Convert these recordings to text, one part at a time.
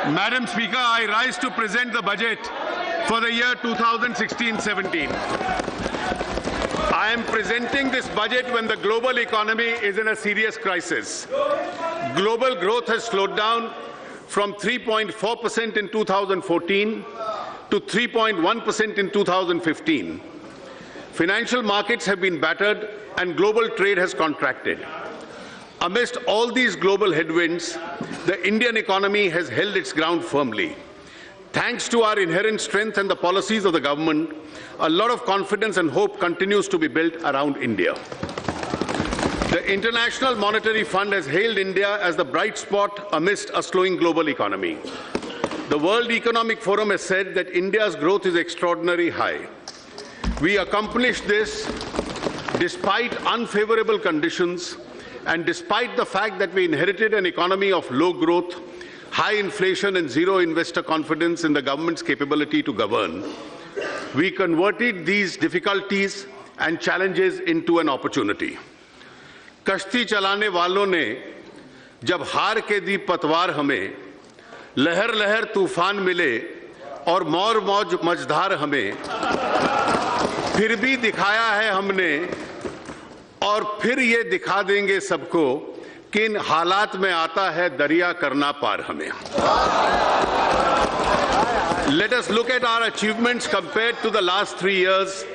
Madam Speaker, I rise to present the budget for the year 2016-17. I am presenting this budget when the global economy is in a serious crisis. Global growth has slowed down from 3.4% in 2014 to 3.1% in 2015. Financial markets have been battered and global trade has contracted. Amidst all these global headwinds, the Indian economy has held its ground firmly. Thanks to our inherent strength and the policies of the government, a lot of confidence and hope continues to be built around India. The International Monetary Fund has hailed India as the bright spot amidst a slowing global economy. The World Economic Forum has said that India's growth is extraordinarily high. We accomplished this despite unfavorable conditions and despite the fact that we inherited an economy of low growth, high inflation and zero investor confidence in the government's capability to govern. We converted these difficulties and challenges into an opportunity. कश्ती चलाने वालों ने जब हार के दी पतवार हमें, लहर लहर तूफान मिले और मौर मौज मझधार हमें, फिर भी दिखाया है हमने और फिर ये दिखा देंगे सबको कि इन हालात में आता है दरिया करना पार हमें. Let us look at our achievements compared to the last 3 years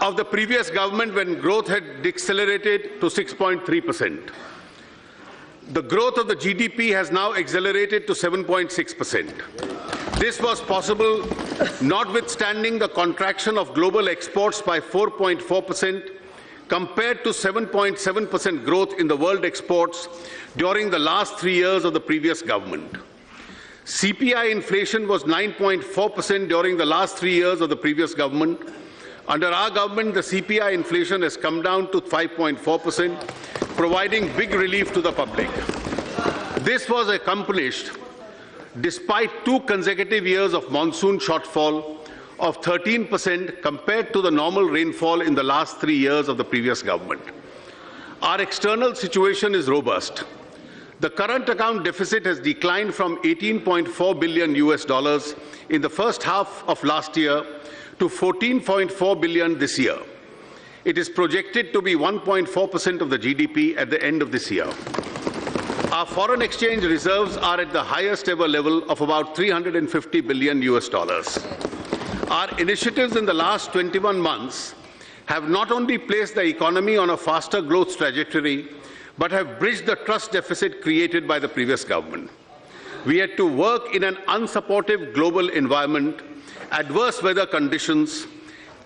of the previous government when growth had decelerated to 6.3%. The growth of the GDP has now accelerated to 7.6%. This was possible notwithstanding the contraction of global exports by 4.4% compared to 7.7% growth in the world exports during the last 3 years of the previous government. CPI inflation was 9.4% during the last 3 years of the previous government. Under our government, the CPI inflation has come down to 5.4%, providing big relief to the public. This was accomplished despite 2 consecutive years of monsoon shortfall of 13% compared to the normal rainfall in the last 3 years of the previous government. Our external situation is robust. The current account deficit has declined from $18.4 billion in the first half of last year to $14.4 billion this year. It is projected to be 1.4% of the GDP at the end of this year. Our foreign exchange reserves are at the highest ever level of about $350 billion. Our initiatives in the last 21 months have not only placed the economy on a faster growth trajectory, but have bridged the trust deficit created by the previous government. We had to work in an unsupportive global environment, adverse weather conditions,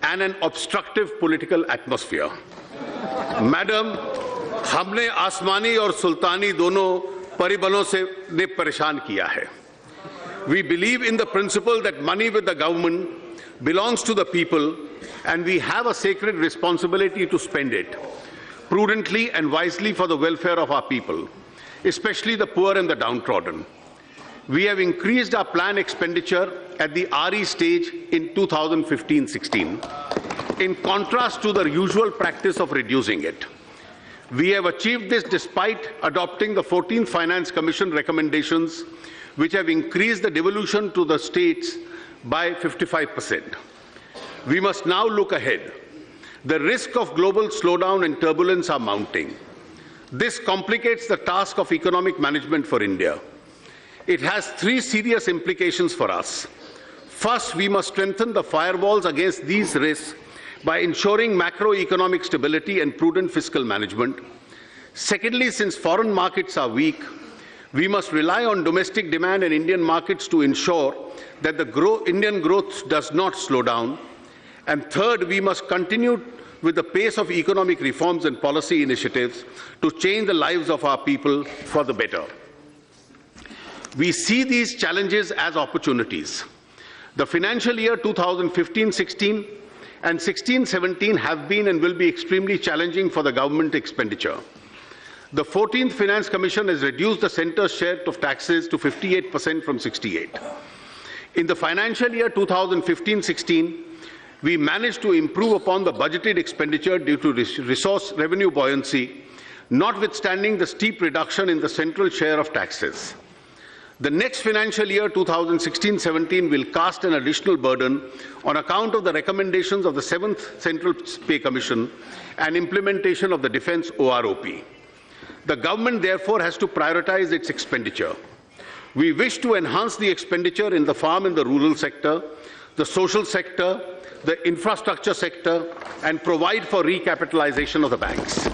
and an obstructive political atmosphere. Madam, हमने आसमानी और सुल्तानी दोनों परिबलों से ने परेशान किया है. We believe in the principle that money with the government belongs to the people, and we have a sacred responsibility to spend it prudently and wisely for the welfare of our people, especially the poor and the downtrodden. We have increased our planned expenditure at the RE stage in 2015-16, in contrast to the usual practice of reducing it. We have achieved this despite adopting the 14th Finance Commission recommendations, which have increased the devolution to the states by 55%. We must now look ahead. The risk of global slowdown and turbulence are mounting. This complicates the task of economic management for India. It has 3 serious implications for us. First, we must strengthen the firewalls against these risks by ensuring macroeconomic stability and prudent fiscal management. Secondly, since foreign markets are weak, we must rely on domestic demand and Indian markets to ensure that the Indian growth does not slow down. And third, we must continue with the pace of economic reforms and policy initiatives to change the lives of our people for the better. We see these challenges as opportunities. The financial year 2015-16 and 16-17 have been and will be extremely challenging for the government expenditure. The 14th Finance Commission has reduced the centre's share of taxes to 58% from 68%. In the financial year 2015-16, we managed to improve upon the budgeted expenditure due to resource revenue buoyancy, notwithstanding the steep reduction in the central share of taxes. The next financial year, 2016-17, will cast an additional burden on account of the recommendations of the 7th Central Pay Commission and implementation of the Defence OROP. The government, therefore, has to prioritize its expenditure. We wish to enhance the expenditure in the farm and the rural sector, the social sector, the infrastructure sector, and provide for recapitalization of the banks.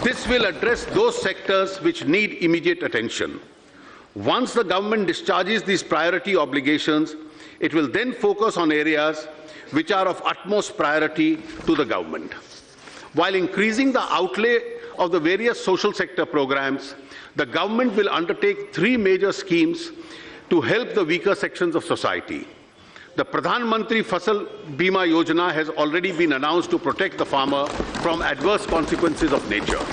This will address those sectors which need immediate attention. Once the government discharges these priority obligations, it will then focus on areas which are of utmost priority to the government. While increasing the outlay of the various social sector programs, the government will undertake 3 major schemes to help the weaker sections of society. The Pradhan Mantri Fasal Bima Yojana has already been announced to protect the farmer from adverse consequences of nature.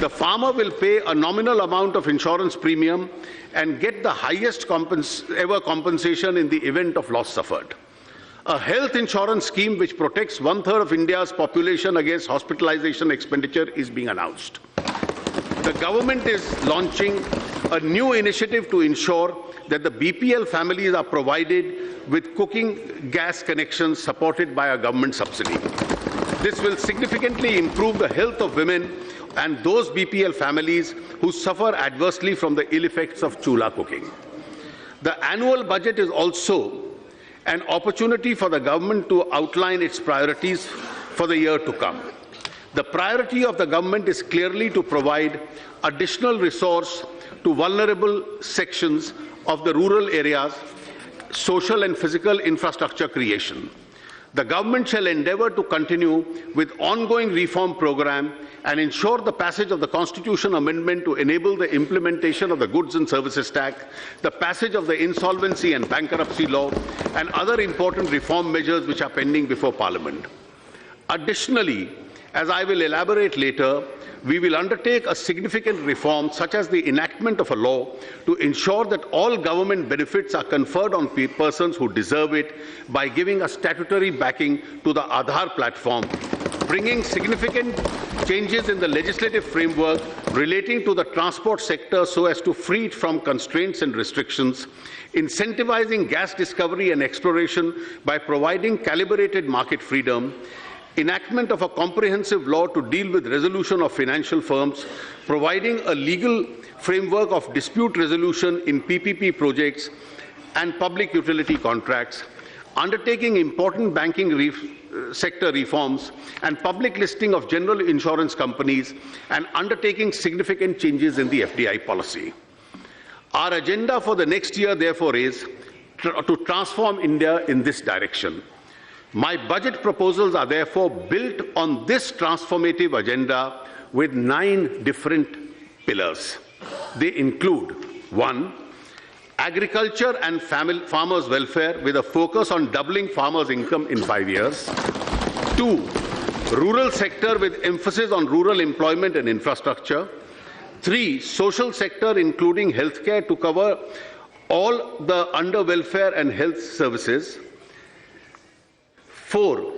The farmer will pay a nominal amount of insurance premium and get the highest ever compensation in the event of loss suffered. A health insurance scheme which protects 1/3 of India's population against hospitalization expenditure is being announced. The government is launching a new initiative to ensure that the BPL families are provided with cooking gas connections supported by a government subsidy. This will significantly improve the health of women and those BPL families who suffer adversely from the ill effects of chula cooking. The annual budget is also an opportunity for the government to outline its priorities for the year to come. The priority of the government is clearly to provide additional resource to vulnerable sections of the rural areas, social and physical infrastructure creation. The government shall endeavour to continue with ongoing reform program and ensure the passage of the Constitution Amendment to enable the implementation of the Goods and Services Tax, the passage of the Insolvency and Bankruptcy Law, and other important reform measures which are pending before Parliament. Additionally, as I will elaborate later, we will undertake a significant reform such as the enactment of a law to ensure that all government benefits are conferred on persons who deserve it by giving a statutory backing to the Aadhaar platform, bringing significant changes in the legislative framework relating to the transport sector so as to free it from constraints and restrictions, incentivizing gas discovery and exploration by providing calibrated market freedom, enactment of a comprehensive law to deal with resolution of financial firms, providing a legal framework of dispute resolution in PPP projects and public utility contracts, undertaking important banking sector reforms and public listing of general insurance companies, and undertaking significant changes in the FDI policy. Our agenda for the next year, therefore, is to transform India in this direction. My budget proposals are therefore built on this transformative agenda with 9 different pillars. They include 1. Agriculture and farmers' welfare with a focus on doubling farmers' income in 5 years. 2. Rural sector with emphasis on rural employment and infrastructure. 3. Social sector including healthcare to cover all the under welfare and health services. 4.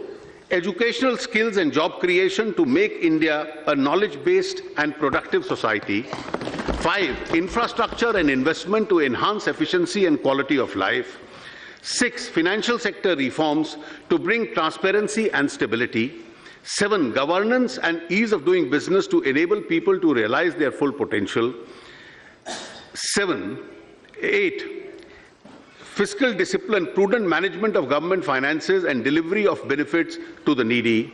Educational skills and job creation to make India a knowledge-based and productive society. 5. Infrastructure and investment to enhance efficiency and quality of life. 6. Financial sector reforms to bring transparency and stability. 7. Governance and ease of doing business to enable people to realize their full potential. 8. Fiscal discipline, prudent management of government finances and delivery of benefits to the needy.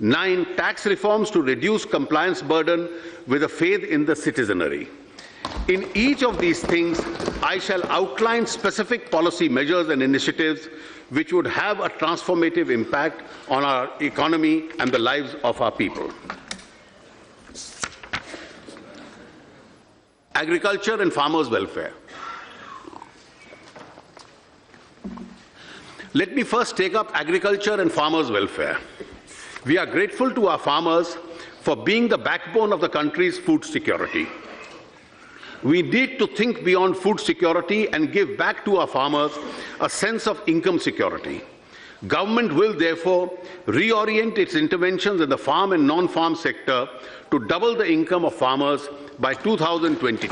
9. Tax reforms to reduce compliance burden with a faith in the citizenry. In each of these things, I shall outline specific policy measures and initiatives which would have a transformative impact on our economy and the lives of our people. Agriculture and farmers' welfare. Let me first take up agriculture and farmers' welfare. We are grateful to our farmers for being the backbone of the country's food security. We need to think beyond food security and give back to our farmers a sense of income security. Government will therefore reorient its interventions in the farm and non-farm sector to double the income of farmers by 2022.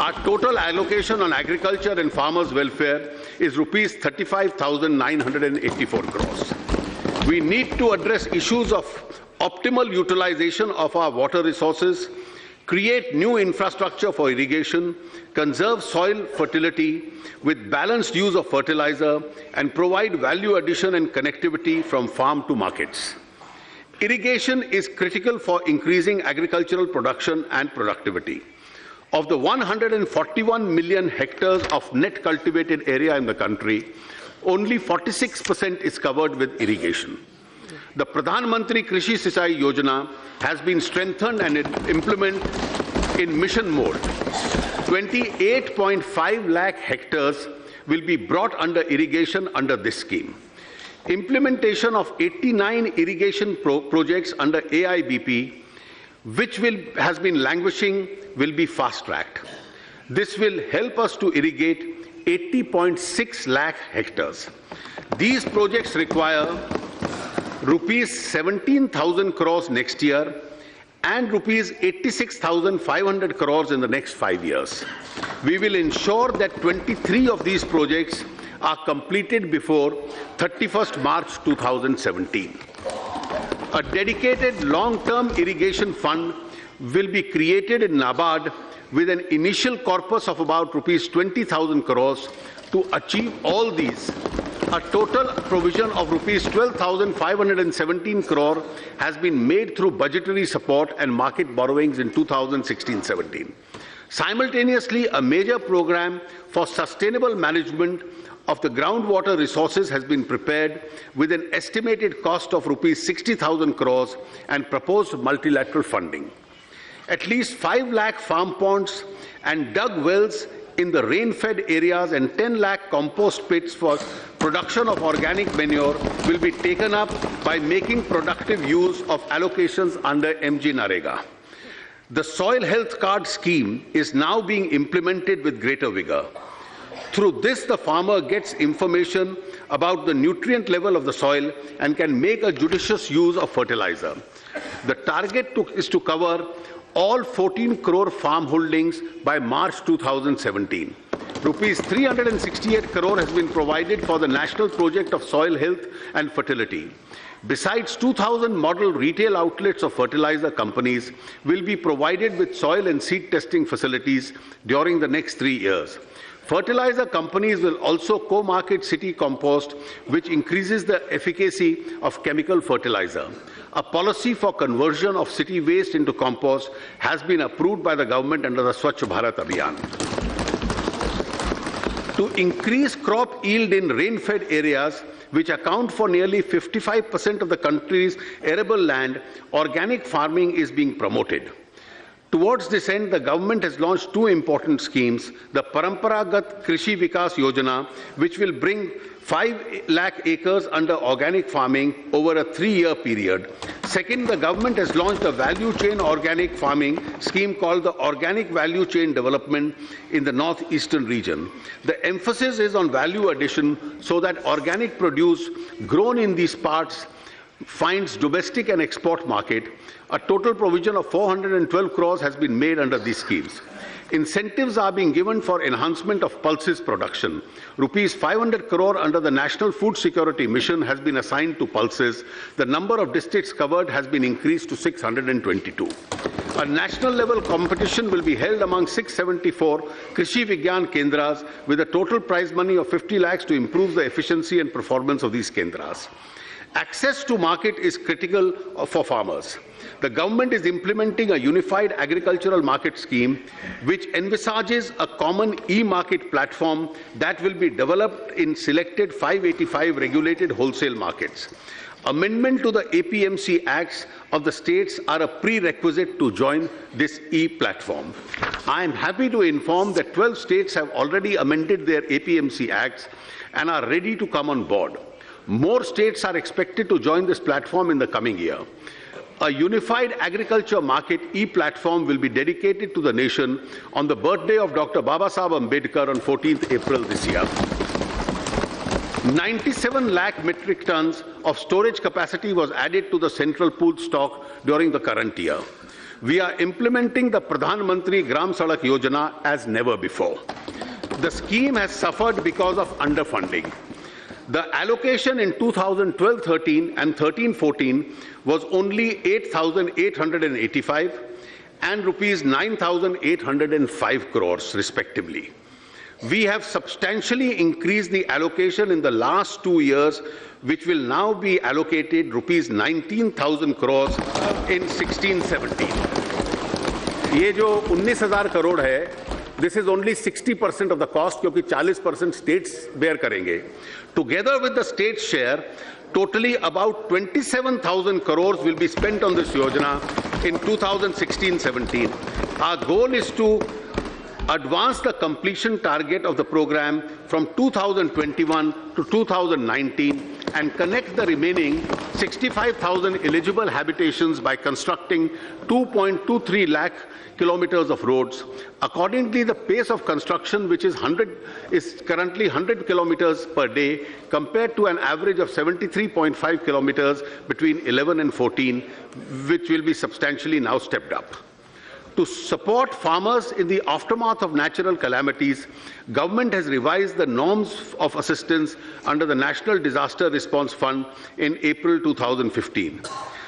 Our total allocation on agriculture and farmers' welfare is rupees 35,984 crores. We need to address issues of optimal utilization of our water resources, create new infrastructure for irrigation, conserve soil fertility with balanced use of fertilizer, and provide value addition and connectivity from farm to markets. Irrigation is critical for increasing agricultural production and productivity. Of the 141 million hectares of net cultivated area in the country, only 46% is covered with irrigation. The Pradhan Mantri Krishi Sichai Yojana has been strengthened and implemented in mission mode. 28.5 lakh hectares will be brought under irrigation under this scheme. Implementation of 89 irrigation projects under AIBP, which has been languishing, will be fast-tracked. This will help us to irrigate 80.6 lakh hectares. These projects require rupees 17,000 crores next year and rupees 86,500 crores in the next 5 years. We will ensure that 23 of these projects are completed before 31st March 2017. A dedicated long-term irrigation fund will be created in NABARD with an initial corpus of about rupees 20,000 crores. To achieve all these, a total provision of rupees 12,517 crore has been made through budgetary support and market borrowings in 2016-17. Simultaneously, a major program for sustainable management of the groundwater resources has been prepared with an estimated cost of rupees 60,000 crores and proposed multilateral funding. At least 5 lakh farm ponds and dug wells in the rain-fed areas and 10 lakh compost pits for production of organic manure will be taken up by making productive use of allocations under MG Narega. The Soil Health Card scheme is now being implemented with greater vigor. Through this, the farmer gets information about the nutrient level of the soil and can make a judicious use of fertilizer. The target is to cover all 14 crore farm holdings by March 2017. Rupees 368 crore has been provided for the National Project of Soil Health and Fertility. Besides, 2,000 model retail outlets of fertilizer companies will be provided with soil and seed testing facilities during the next 3 years. Fertilizer companies will also co-market city compost, which increases the efficacy of chemical fertilizer. A policy for conversion of city waste into compost has been approved by the government under the Swachh Bharat Abhiyan. To increase crop yield in rain-fed areas, which account for nearly 55% of the country's arable land, organic farming is being promoted. Towards this end, the government has launched 2 important schemes: the Paramparagat Krishi Vikas Yojana, which will bring 5 lakh acres under organic farming over a 3-year period. Second, the government has launched a value chain organic farming scheme called the Organic Value Chain Development in the northeastern region. The emphasis is on value addition so that organic produce grown in these parts finds domestic and export market. A total provision of 412 crores has been made under these schemes. Incentives are being given for enhancement of pulses production. Rupees 500 crore under the National Food Security Mission has been assigned to pulses. The number of districts covered has been increased to 622. A national level competition will be held among 674 Krishi Vigyan Kendras with a total prize money of 50 lakhs to improve the efficiency and performance of these Kendras. Access to market is critical for farmers. The government is implementing a unified agricultural market scheme which envisages a common e-market platform that will be developed in selected 585 regulated wholesale markets. Amendment to the APMC Acts of the states are a prerequisite to join this e-platform. I am happy to inform that 12 states have already amended their APMC Acts and are ready to come on board. More states are expected to join this platform in the coming year. A unified agriculture market e-platform will be dedicated to the nation on the birthday of Dr. Babasaheb Ambedkar on 14th April this year. 97 lakh metric tons of storage capacity was added to the central pool stock during the current year. We are implementing the Pradhan Mantri Gram Sadak Yojana as never before. The scheme has suffered because of underfunding. The allocation in 2012-13 and 13-14 was only 8,885 and rupees 9,805 crores respectively. We have substantially increased the allocation in the last 2 years, which will now be allocated rupees 19,000 crores in 16-17. ये जो 19,000 करोड़ है, this is only 60% of the cost, क्योंकि 40% states bear करेंगे. Together with the state share, totally about 27,000 crores will be spent on this yojana in 2016-17. Our goal is to advance the completion target of the program from 2021 to 2019 and connect the remaining 65,000 eligible habitations by constructing 2.23 lakh kilometers of roads. Accordingly, the pace of construction, which is currently 100 kilometers per day, compared to an average of 73.5 kilometers between 11 and 14, which will be substantially now stepped up. To support farmers in the aftermath of natural calamities, government has revised the norms of assistance under the National Disaster Response Fund in April 2015.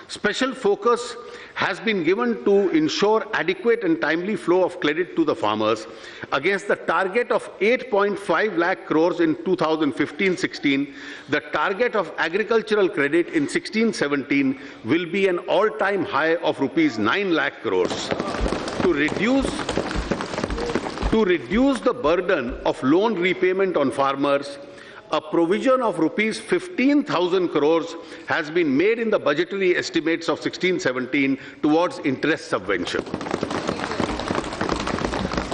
Special focus has been given to ensure adequate and timely flow of credit to the farmers. Against the target of 8.5 lakh crores in 2015-16, the target of agricultural credit in 16-17 will be an all-time high of rupees 9 lakh crores. To reduce the burden of loan repayment on farmers, a provision of rupees 15,000 crores has been made in the budgetary estimates of 16-17 towards interest subvention.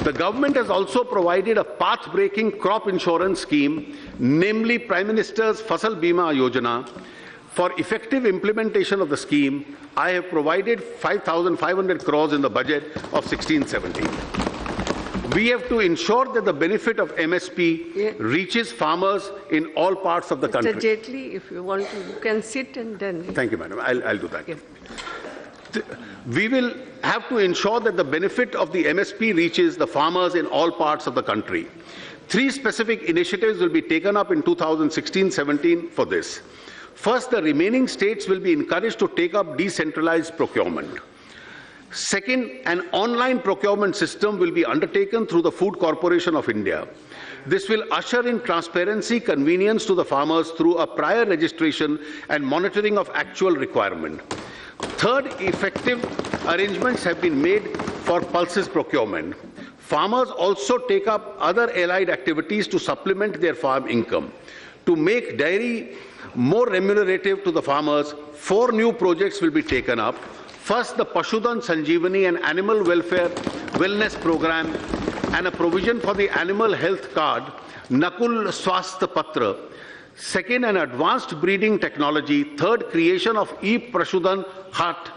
The government has also provided a path-breaking crop insurance scheme, namely Prime Minister's Fasal Bima Yojana. For effective implementation of the scheme, I have provided 5,500 crores in the budget of 16-17. We have to ensure that the benefit of MSP reaches farmers in all parts of the country. Mr. Jaitley, if you want to, you can sit and then... Thank you, madam. I'll do that. Yeah. We will have to ensure that the benefit of the MSP reaches the farmers in all parts of the country. 3 specific initiatives will be taken up in 2016-17 for this. First, the remaining states will be encouraged to take up decentralized procurement. Second, an online procurement system will be undertaken through the Food Corporation of India. This will usher in transparency, convenience to the farmers through a prior registration and monitoring of actual requirement. Third, effective arrangements have been made for pulses procurement. Farmers also take up other allied activities to supplement their farm income. To make dairy more remunerative to the farmers, 4 new projects will be taken up. First, the Pashudan Sanjeevani and Animal Welfare Wellness Program and a provision for the Animal Health Card, Nakul Swasthya Patra. Second, an advanced breeding technology. Third, creation of e-Pashudan Hut,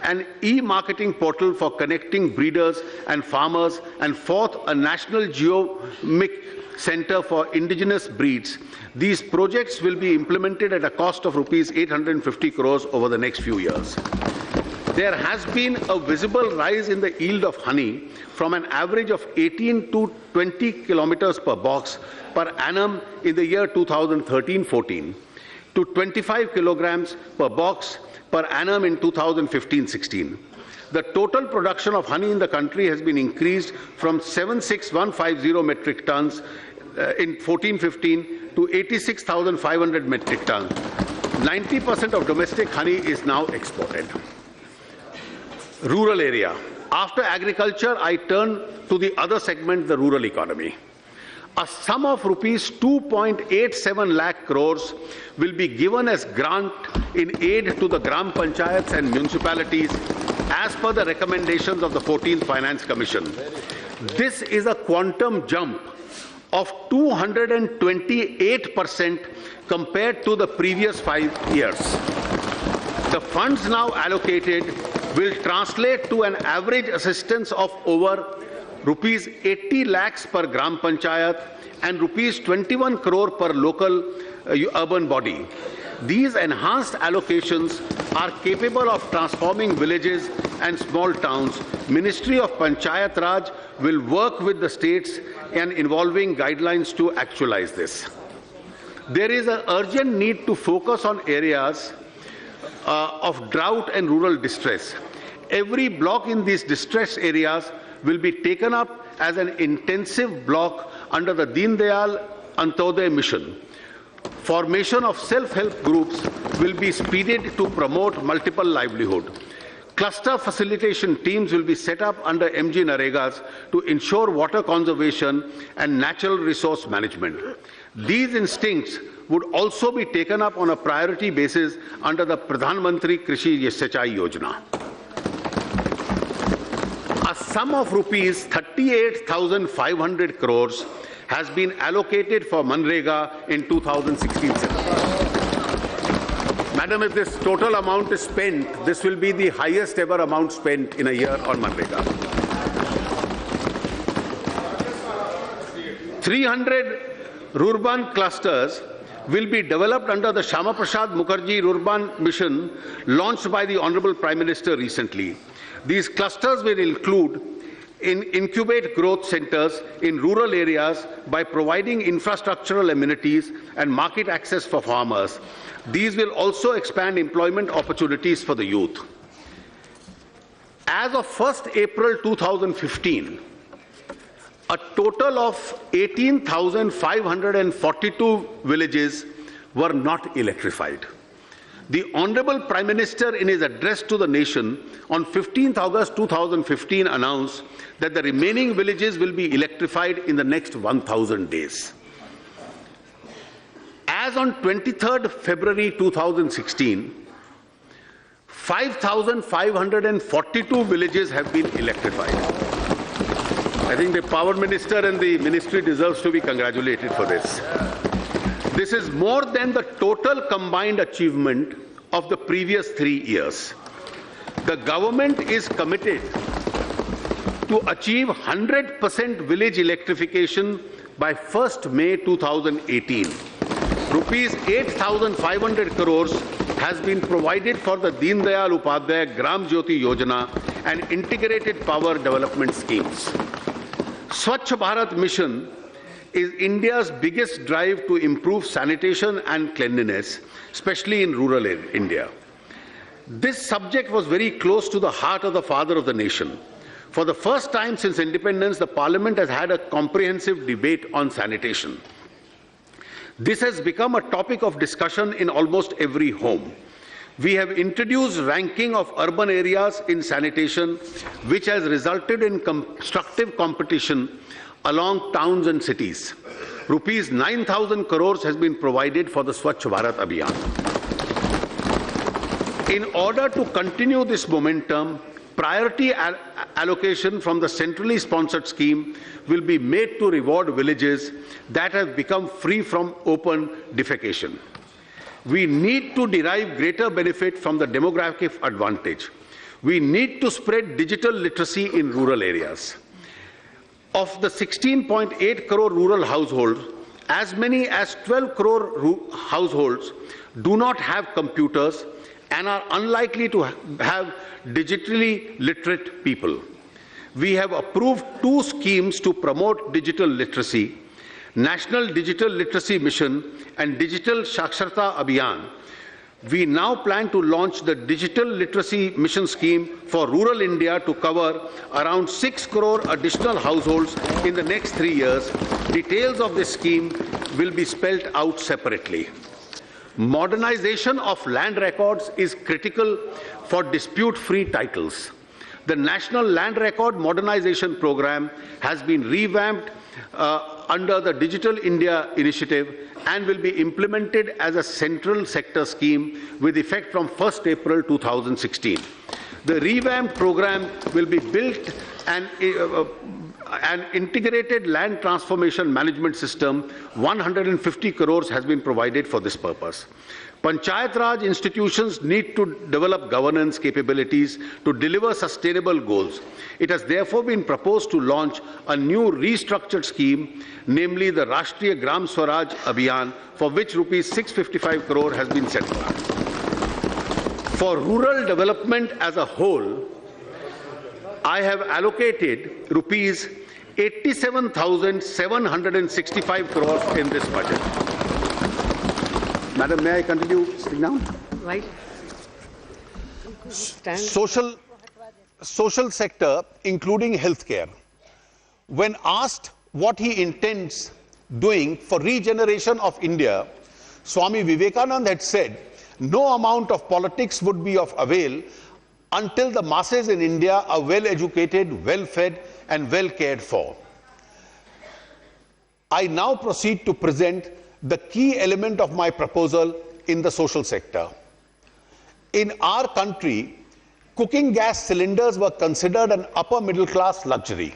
an e-marketing portal for connecting breeders and farmers. And fourth, a national geomic center for indigenous breeds. These projects will be implemented at a cost of rupees 850 crores over the next few years. There has been a visible rise in the yield of honey from an average of 18 to 20 kilometers per box per annum in the year 2013-14 to 25 kilograms per box per annum in 2015-16. The total production of honey in the country has been increased from 76,150 metric tons in 14-15 to 86,500 metric tons. 90% of domestic honey is now exported. Rural area. After agriculture, I turn to the other segment, the rural economy. A sum of rupees 2.87 lakh crores will be given as grant in aid to the Gram Panchayats and municipalities as per the recommendations of the 14th Finance Commission. This is a quantum jump of 228% compared to the previous 5 years. The funds now allocated will translate to an average assistance of over rupees 80 lakhs per Gram Panchayat and rupees 21 crore per local urban body. These enhanced allocations are capable of transforming villages and small towns. Ministry of Panchayat Raj will work with the states and involving guidelines to actualize this. There is an urgent need to focus on areas of drought and rural distress. Every block in these distressed areas will be taken up as an intensive block under the Deen Dayal Antyodaya mission. Formation of self-help groups will be speeded to promote multiple livelihood. Cluster facilitation teams will be set up under MG Naregas to ensure water conservation and natural resource management. These instincts would also be taken up on a priority basis under the Pradhan Mantri Krishi Sinchai Yojana. A sum of rupees 38,500 crores has been allocated for Manrega in 2016-17. Madam, if this total amount is spent, this will be the highest ever amount spent in a year on Manrega. 300 Rurban clusters will be developed under the Shama Prasad Mukherjee Rurban mission launched by the Honorable Prime Minister recently. These clusters will incubate growth centers in rural areas by providing infrastructural amenities and market access for farmers. These will also expand employment opportunities for the youth. As of 1st April 2015, a total of 18,542 villages were not electrified. The Honorable Prime Minister, in his address to the nation on 15th August 2015, announced that the remaining villages will be electrified in the next 1,000 days. As on 23rd February 2016, 5,542 villages have been electrified. I think the Power Minister and the Ministry deserves to be congratulated for this. This is more than the total combined achievement of the previous 3 years. The government is committed to achieve 100% village electrification by 1st May 2018. Rupees 8,500 crores has been provided for the Deen Dayal Upadhyaya Gram Jyoti Yojana and integrated power development schemes. Swachh Bharat mission is India's biggest drive to improve sanitation and cleanliness, especially in rural India. This subject was very close to the heart of the father of the nation. For the first time since independence, the Parliament has had a comprehensive debate on sanitation. This has become a topic of discussion in almost every home. We have introduced ranking of urban areas in sanitation, which has resulted in constructive competition along towns and cities. Rupees 9,000 crores has been provided for the Swachh Bharat Abhiyan. In order to continue this momentum, priority allocation from the centrally sponsored scheme will be made to reward villages that have become free from open defecation. We need to derive greater benefit from the demographic advantage. We need to spread digital literacy in rural areas. Of the 16.8 crore rural households, as many as 12 crore households do not have computers and are unlikely to have digitally literate people. We have approved 2 schemes to promote digital literacy: National Digital Literacy Mission and Digital Saksharta Abhiyan. We now plan to launch the Digital Literacy Mission scheme for rural India to cover around 6 crore additional households in the next 3 years. Details of this scheme will be spelled out separately. Modernization of land records is critical for dispute-free titles. The National Land Record Modernization Program has been revamped under the Digital India initiative and will be implemented as a central sector scheme with effect from 1st April 2016. The revamped program will be built an integrated land transformation management system. 150 crores has been provided for this purpose. Panchayat Raj institutions need to develop governance capabilities to deliver sustainable goals. It has therefore been proposed to launch a new restructured scheme, namely the Rashtriya Gram Swaraj Abhiyan, for which Rs 655 crore has been set aside. For rural development as a whole, I have allocated Rs 87,765 crores in this budget. Madam, may I continue sitting down? Right. Stand. Social sector, including healthcare. When asked what he intends doing for regeneration of India, Swami Vivekananda had said, no amount of politics would be of avail until the masses in India are well educated, well fed and well cared for. I now proceed to present the key element of my proposal in the social sector. In our country, cooking gas cylinders were considered an upper middle class luxury.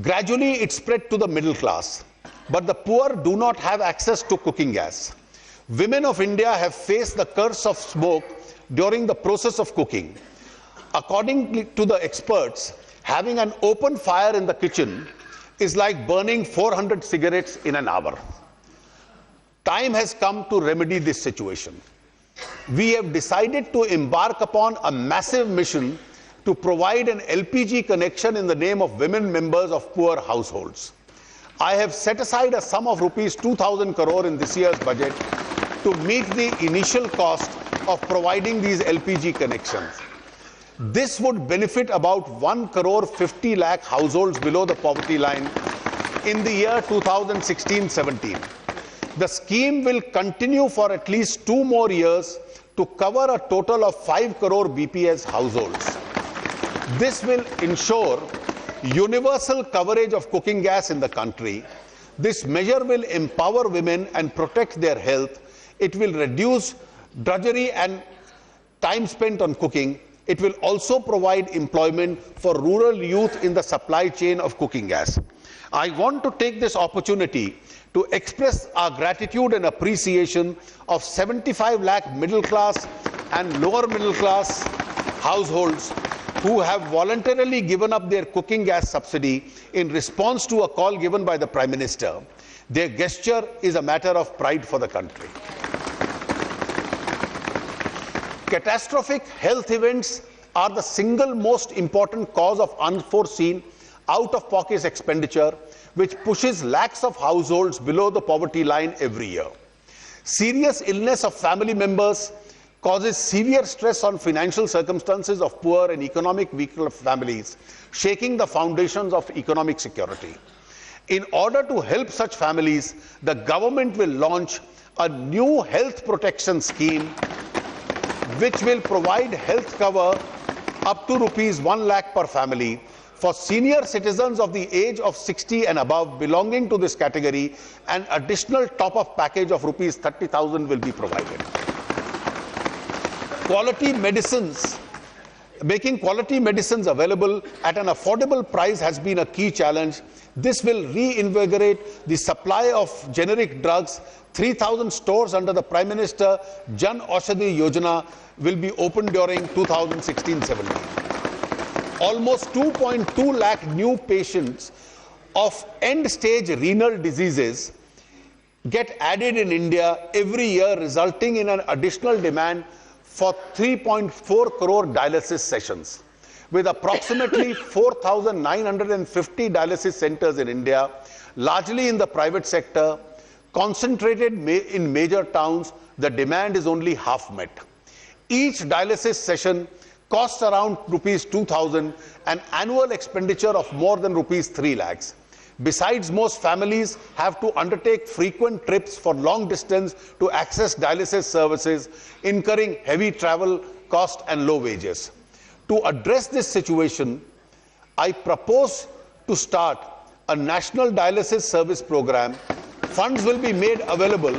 Gradually, it spread to the middle class, but the poor do not have access to cooking gas. Women of India have faced the curse of smoke during the process of cooking. According to the experts, having an open fire in the kitchen is like burning 400 cigarettes in an hour. Time has come to remedy this situation. We have decided to embark upon a massive mission to provide an LPG connection in the name of women members of poor households. I have set aside a sum of Rs 2,000 crore in this year's budget to meet the initial cost of providing these LPG connections. This would benefit about 1 crore 50 lakh households below the poverty line in the year 2016-17. The scheme will continue for at least 2 more years to cover a total of 5 crore BPS households. This will ensure universal coverage of cooking gas in the country. This measure will empower women and protect their health. It will reduce drudgery and time spent on cooking. It will also provide employment for rural youth in the supply chain of cooking gas. I want to take this opportunity to express our gratitude and appreciation of 75 lakh middle class and lower middle class households who have voluntarily given up their cooking gas subsidy in response to a call given by the Prime Minister. Their gesture is a matter of pride for the country. Catastrophic health events are the single most important cause of unforeseen out-of-pocket expenditure, which pushes lakhs of households below the poverty line every year. Serious illness of family members causes severe stress on financial circumstances of poor and economic weaker families, shaking the foundations of economic security. In order to help such families, the government will launch a new health protection scheme which will provide health cover up to Rs 1 lakh per family. For senior citizens of the age of 60 and above belonging to this category, an additional top-up package of Rs 30,000 will be provided. Quality medicines, making quality medicines available at an affordable price has been a key challenge. This will reinvigorate the supply of generic drugs. 3,000 stores under the Prime Minister Jan Aushadhi Yojana will be opened during 2016-17. Almost 2.2 lakh new patients of end-stage renal diseases get added in India every year, resulting in an additional demand for 3.4 crore dialysis sessions. With approximately 4,950 dialysis centers in India, largely in the private sector, concentrated in major towns, the demand is only half met. Each dialysis session costs around Rs 2,000, an annual expenditure of more than Rs 3 lakhs. Besides, most families have to undertake frequent trips for long distance to access dialysis services, incurring heavy travel costs and low wages. To address this situation, I propose to start a national dialysis service program. Funds will be made available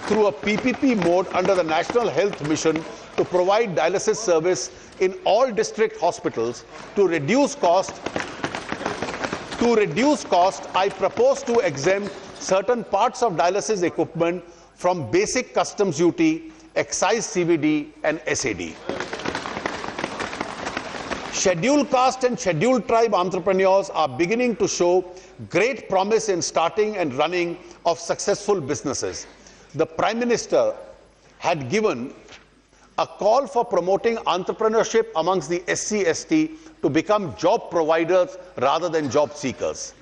through a PPP mode under the National Health Mission to provide dialysis service in all district hospitals. To reduce cost, I propose to exempt certain parts of dialysis equipment from basic customs duty excise CVD, and SAD. Scheduled caste and scheduled tribe entrepreneurs are beginning to show great promise in starting and running of successful businesses. The Prime Minister had given a call for promoting entrepreneurship amongst the SC/ST to become job providers rather than job seekers.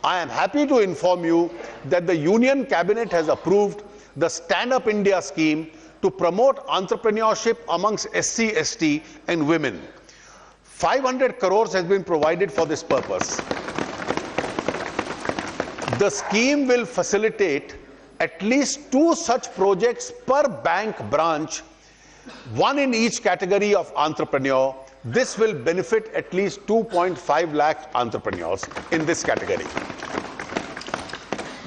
I am happy to inform you that the Union Cabinet has approved the Stand Up India scheme to promote entrepreneurship amongst SC/ST and women. 500 crores has been provided for this purpose. The scheme will facilitate at least 2 such projects per bank branch, 1 in each category of entrepreneur. This will benefit at least 2.5 lakh entrepreneurs in this category.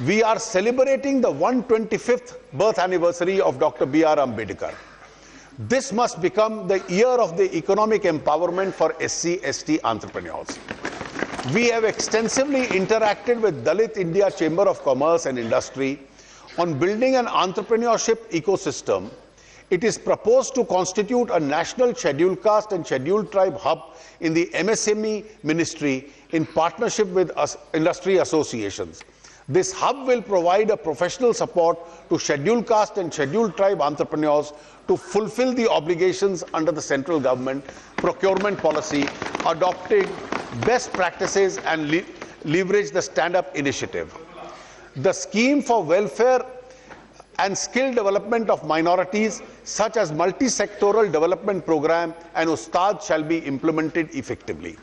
We are celebrating the 125th birth anniversary of Dr. B.R. Ambedkar. This must become the year of the economic empowerment for SC/ST entrepreneurs. We have extensively interacted with Dalit India Chamber of Commerce and Industry on building an entrepreneurship ecosystem. It is proposed to constitute a national scheduled caste and scheduled tribe hub in the MSME ministry in partnership with industry associations. This hub will provide a professional support to scheduled caste and scheduled tribe entrepreneurs to fulfill the obligations under the central government procurement policy, adopting best practices and leverage the stand-up initiative. The scheme for welfare and skill development of minorities, such as multi-sectoral development program and Ustad, shall be implemented effectively.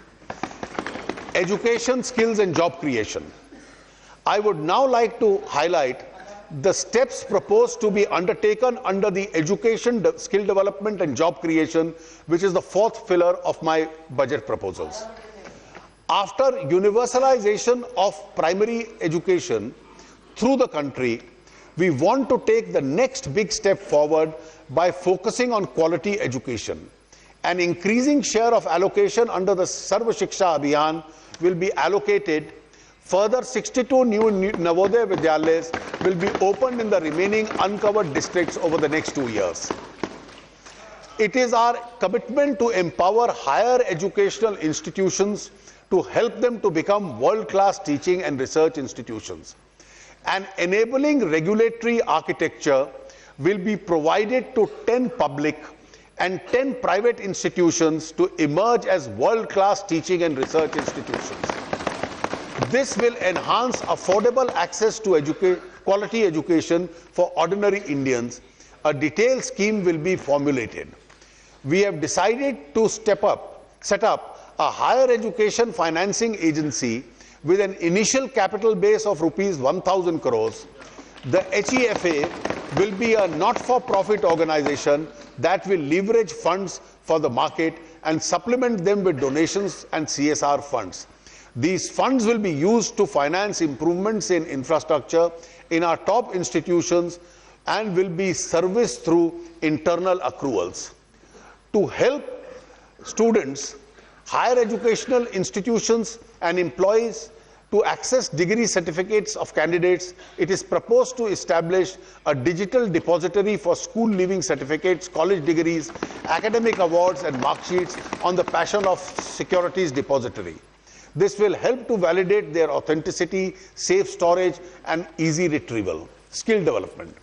Education, skills and job creation. I would now like to highlight the steps proposed to be undertaken under the education, skill development and job creation, which is the 4th pillar of my budget proposals. After universalization of primary education through the country, we want to take the next big step forward by focusing on quality education. An increasing share of allocation under the Sarva Shiksha Abhiyan will be allocated. Further, 62 new Navodaya Vidyalayas will be opened in the remaining uncovered districts over the next 2 years. It is our commitment to empower higher educational institutions to help them to become world-class teaching and research institutions. An enabling regulatory architecture will be provided to 10 public and 10 private institutions to emerge as world-class teaching and research institutions. This will enhance affordable access to quality education for ordinary Indians. A detailed scheme will be formulated. We have decided to set up a higher education financing agency with an initial capital base of rupees 1,000 crores. The HEFA will be a not-for-profit organization that will leverage funds for the market and supplement them with donations and CSR funds. These funds will be used to finance improvements in infrastructure in our top institutions and will be serviced through internal accruals. To help students, higher educational institutions and employees to access degree certificates of candidates, it is proposed to establish a digital depository for school leaving certificates, college degrees, academic awards and mark sheets on the Passion of Securities Depository. This will help to validate their authenticity, safe storage and easy retrieval. Skill development.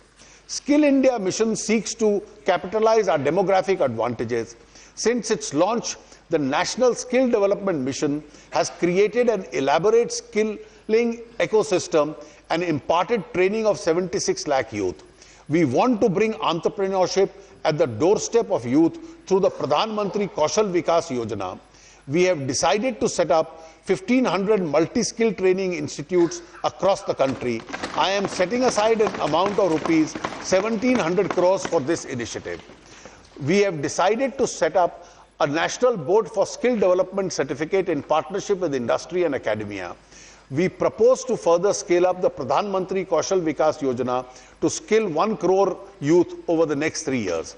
Skill India mission seeks to capitalize our demographic advantages. Since its launch, the National Skill Development Mission has created an elaborate skilling ecosystem and imparted training of 76 lakh youth. We want to bring entrepreneurship at the doorstep of youth through the Pradhan Mantri Kaushal Vikas Yojana. We have decided to set up 1,500 multi-skill training institutes across the country. I am setting aside an amount of rupees 1,700 crores for this initiative. We have decided to set up a national board for skill development certificate in partnership with industry and academia. We propose to further scale up the Pradhan Mantri Kaushal Vikas Yojana to skill 1 crore youth over the next 3 years.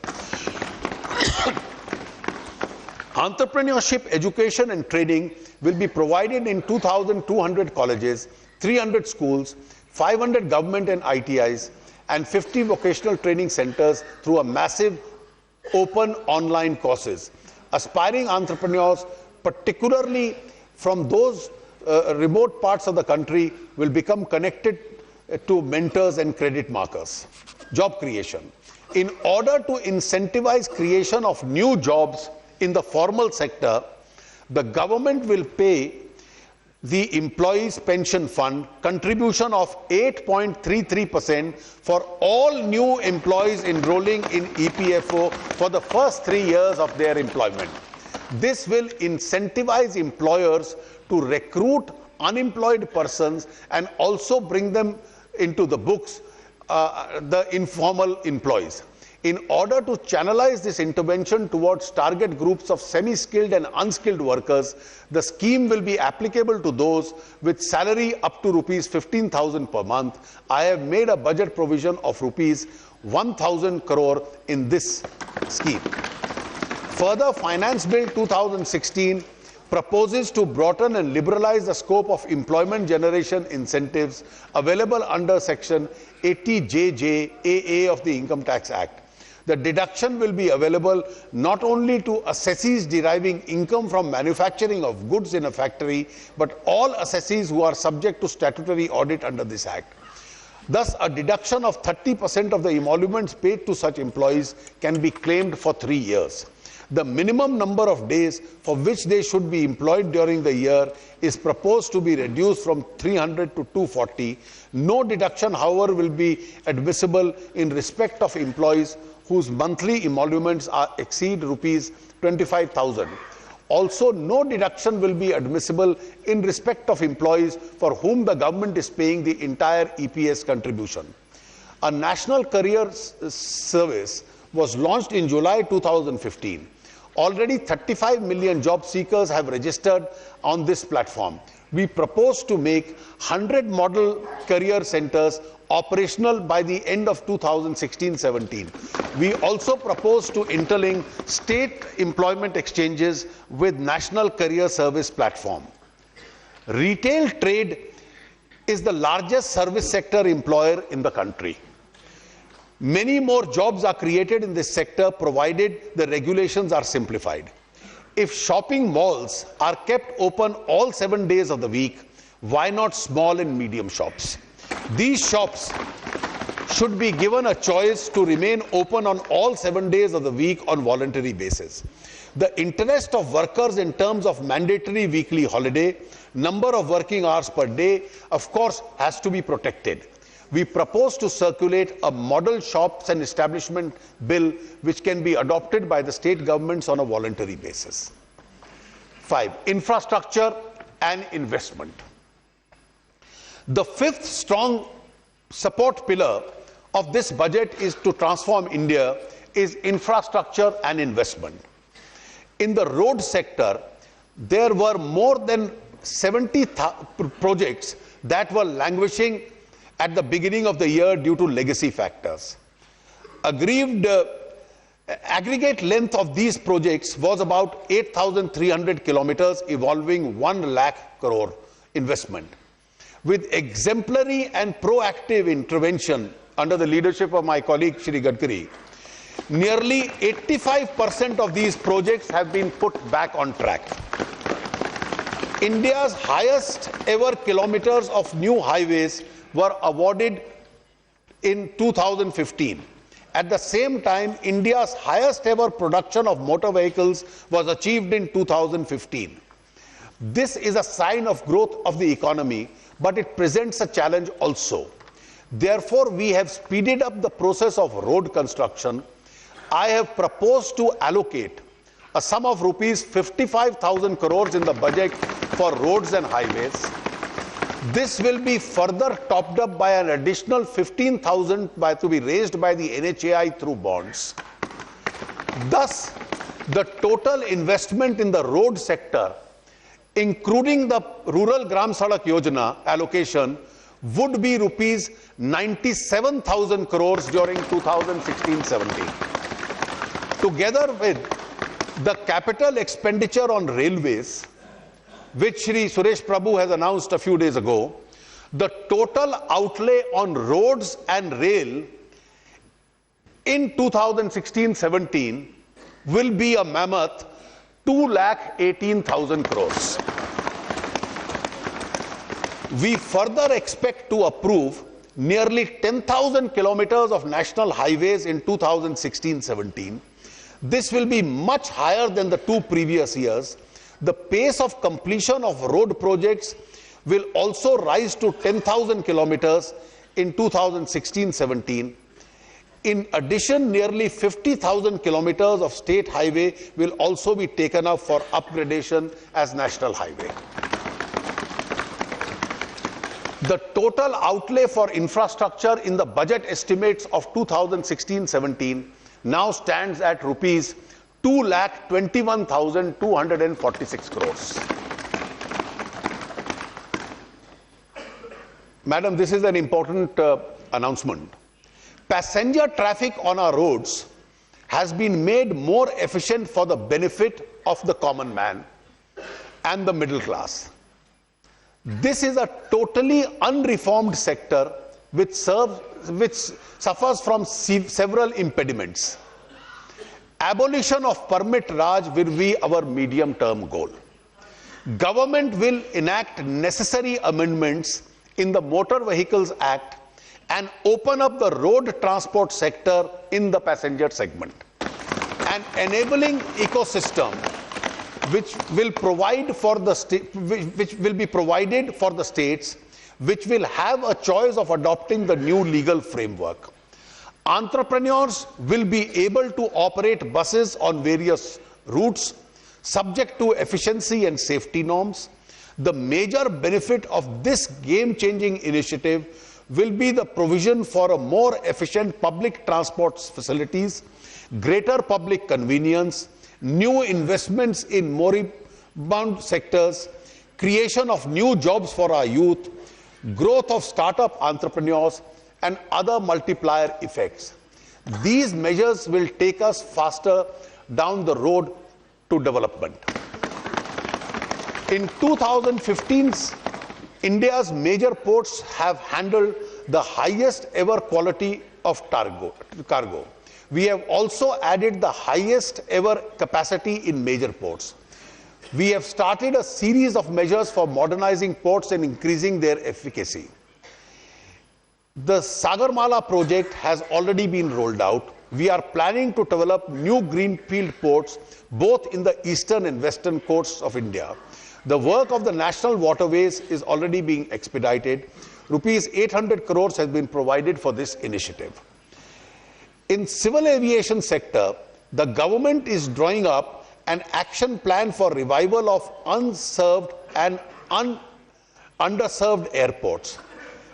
Entrepreneurship education and training will be provided in 2,200 colleges, 300 schools, 500 government and ITIs, and 50 vocational training centers through a massive open online courses. Aspiring entrepreneurs, particularly from those remote parts of the country, will become connected to mentors and credit markers. Job creation. In order to incentivize creation of new jobs in the formal sector, the government will pay the Employees Pension Fund contribution of 8.33% for all new employees enrolling in EPFO for the first 3 years of their employment. This will incentivize employers to recruit unemployed persons and also bring them into the books, the informal employees. In order to channelize this intervention towards target groups of semi-skilled and unskilled workers, the scheme will be applicable to those with salary up to rupees 15,000 per month. I have made a budget provision of rupees 1,000 crore in this scheme. Further, Finance Bill 2016 proposes to broaden and liberalize the scope of employment generation incentives available under Section 80JJAA of the Income Tax Act. The deduction will be available not only to assessees deriving income from manufacturing of goods in a factory, but all assessees who are subject to statutory audit under this Act. Thus, a deduction of 30% of the emoluments paid to such employees can be claimed for 3 years. The minimum number of days for which they should be employed during the year is proposed to be reduced from 300 to 240. No deduction, however, will be admissible in respect of employees whose monthly emoluments exceed rupees 25,000. Also, no deduction will be admissible in respect of employees for whom the government is paying the entire EPS contribution. A national career service was launched in July 2015. Already 35 million job seekers have registered on this platform. We propose to make 100 model career centers operational by the end of 2016-17. We also propose to interlink state employment exchanges with national career service platform. Retail trade is the largest service sector employer in the country. Many more jobs are created in this sector provided the regulations are simplified. If shopping malls are kept open all 7 days of the week, why not small and medium shops? These shops should be given a choice to remain open on all 7 days of the week on voluntary basis. The interest of workers in terms of mandatory weekly holiday, number of working hours per day, of course, has to be protected. We propose to circulate a model shops and establishment bill which can be adopted by the state governments on a voluntary basis. 5. Infrastructure and investment. The fifth strong support pillar of this budget is to transform India is infrastructure and investment. In the road sector, there were more than 70 projects that were languishing at the beginning of the year due to legacy factors. Aggregate length of these projects was about 8,300 kilometers, involving 1 lakh crore investment. With exemplary and proactive intervention under the leadership of my colleague Shri Gadkari, nearly 85% of these projects have been put back on track. India's highest ever kilometers of new highways were awarded in 2015. At the same time, India's highest ever production of motor vehicles was achieved in 2015. This is a sign of growth of the economy, but it presents a challenge also. Therefore, we have speeded up the process of road construction. I have proposed to allocate a sum of rupees 55,000 crores in the budget for roads and highways. This will be further topped up by an additional 15,000 to be raised by the NHAI through bonds. Thus, the total investment in the road sector, including the Rural Gram Sadak Yojana allocation, would be rupees 97,000 crores during 2016-17. Together with the capital expenditure on railways, which Shri Suresh Prabhu has announced a few days ago, The total outlay on roads and rail in 2016-17 will be a mammoth 2,18,000 crores. We further expect to approve nearly 10,000 kilometers of national highways in 2016-17. This will be much higher than the two previous years. The pace of completion of road projects will also rise to 10,000 kilometers in 2016-17. In addition, nearly 50,000 kilometers of state highway will also be taken up for upgradation as national highway. The total outlay for infrastructure in the budget estimates of 2016-17 now stands at rupees 2,21,246 crores. Madam, this is an important announcement. Passenger traffic on our roads has been made more efficient for the benefit of the common man and the middle class. This is a totally unreformed sector which suffers from several impediments. Abolition of permit Raj will be our medium-term goal. Government will enact necessary amendments in the Motor Vehicles Act and open up the road transport sector in the passenger segment. An enabling ecosystem which will be provided for the states, which will have a choice of adopting the new legal framework. Entrepreneurs will be able to operate buses on various routes, subject to efficiency and safety norms. The major benefit of this game-changing initiative will be the provision for a more efficient public transport facilities, greater public convenience, new investments in moribund sectors, creation of new jobs for our youth, growth of startup entrepreneurs, and other multiplier effects. These measures will take us faster down the road to development. In 2015, India's major ports have handled the highest ever quality of cargo. We have also added the highest ever capacity in major ports. We have started a series of measures for modernizing ports and increasing their efficacy. The Sagarmala project has already been rolled out. We are planning to develop new greenfield ports both in the eastern and western coasts of India. The work of the national waterways is already being expedited. Rupees 800 crores has been provided for this initiative. In civil aviation sector, the government is drawing up an action plan for revival of unserved and underserved airports.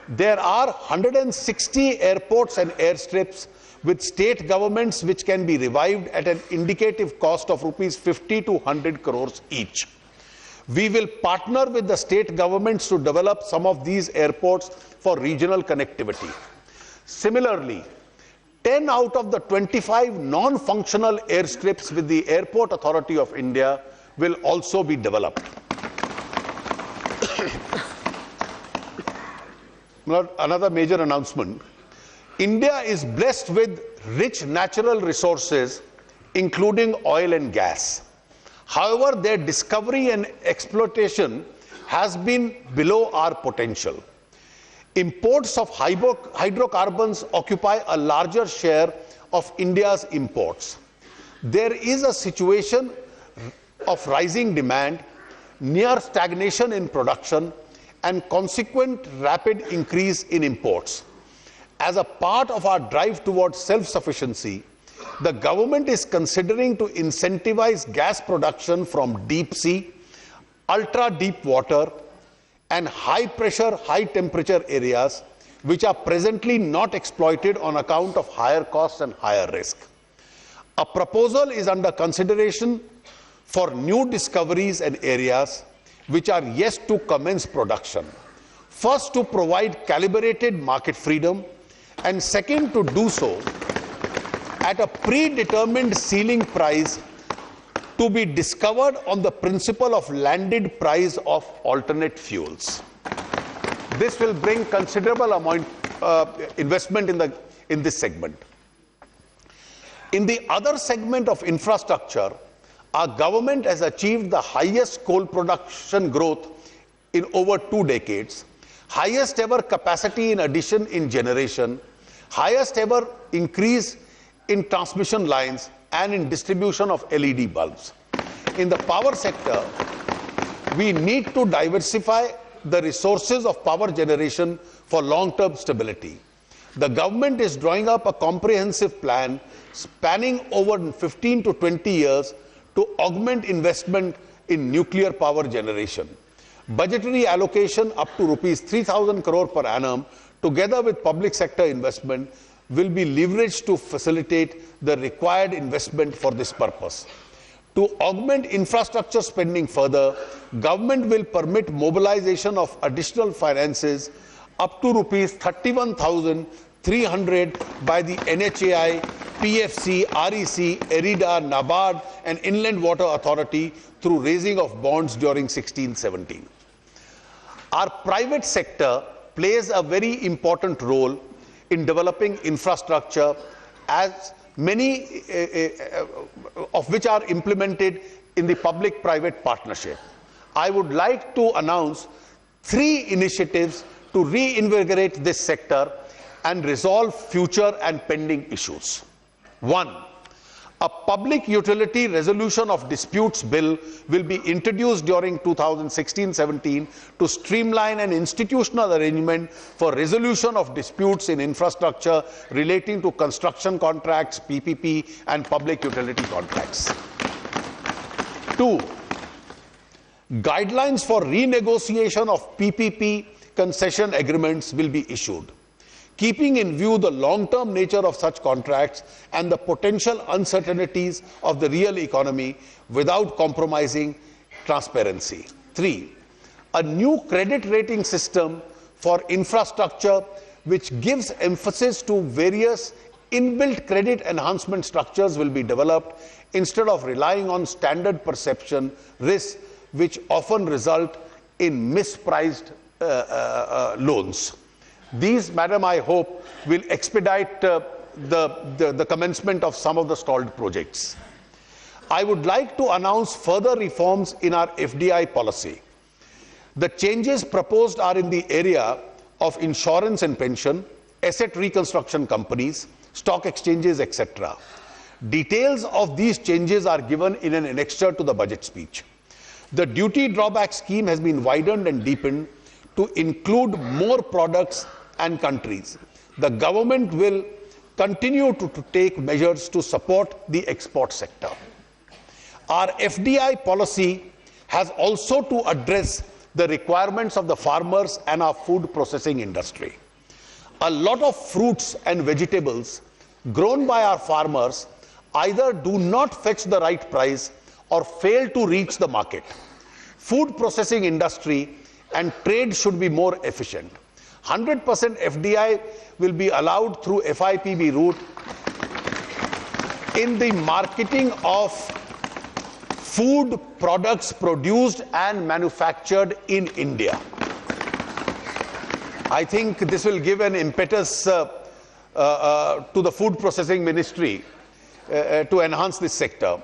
There are 160 airports and airstrips with state governments which can be revived at an indicative cost of rupees 50 to 100 crores each. We will partner with the state governments to develop some of these airports for regional connectivity. Similarly, 10 out of the 25 non-functional airstrips with the Airport Authority of India will also be developed. Another major announcement. India is blessed with rich natural resources, including oil and gas. However, their discovery and exploitation has been below our potential. Imports of hydrocarbons occupy a larger share of India's imports. There is a situation of rising demand, near stagnation in production, and consequent rapid increase in imports. As a part of our drive towards self-sufficiency, the government is considering to incentivize gas production from deep sea, ultra-deep water, and high-pressure, high-temperature areas which are presently not exploited on account of higher costs and higher risk. A proposal is under consideration for new discoveries and areas which are yet to commence production. First, to provide calibrated market freedom, and second, to do so at a predetermined ceiling price to be discovered on the principle of landed price of alternate fuels. this will bring considerable amount investment in this segment. In the other segment of infrastructure, our government has achieved the highest coal production growth in over 2 decades, highest ever capacity in addition in generation, highest ever increase in transmission lines and in distribution of LED bulbs. In the power sector, we need to diversify the resources of power generation for long-term stability. The government is drawing up a comprehensive plan spanning over 15 to 20 years to augment investment in nuclear power generation. Budgetary allocation up to rupees 3,000 crore per annum, together with public sector investment, will be leveraged to facilitate the required investment for this purpose. To augment infrastructure spending further, government will permit mobilization of additional finances up to rupees 31,300 by the NHAI, PFC, REC, ERIDA, NABARD and Inland Water Authority through raising of bonds during 16-17. Our private sector plays a very important role in developing infrastructure, as many of which are implemented in the public-private partnership. I would like to announce 3 initiatives to reinvigorate this sector and resolve future and pending issues. 1. A public utility resolution of disputes bill will be introduced during 2016-17 to streamline an institutional arrangement for resolution of disputes in infrastructure relating to construction contracts, PPP, and public utility contracts. 2. Guidelines for renegotiation of PPP concession agreements will be issued, keeping in view the long-term nature of such contracts and the potential uncertainties of the real economy without compromising transparency. 3. A new credit rating system for infrastructure which gives emphasis to various inbuilt credit enhancement structures will be developed instead of relying on standard perception risks which often result in mispriced loans. These, Madam, I hope, will expedite the commencement of some of the stalled projects. I would like to announce further reforms in our FDI policy. The changes proposed are in the area of insurance and pension, asset reconstruction companies, stock exchanges, etc. Details of these changes are given in an annexure to the budget speech. The duty drawback scheme has been widened and deepened to include more products and countries. The government will continue to take measures to support the export sector. Our FDI policy has also to address the requirements of the farmers and our food processing industry. A lot of fruits and vegetables grown by our farmers either do not fetch the right price or fail to reach the market. Food processing industry and trade should be more efficient. 100% FDI will be allowed through FIPB route in the marketing of food products produced and manufactured in India. I think this will give an impetus to the food processing ministry to enhance this sector.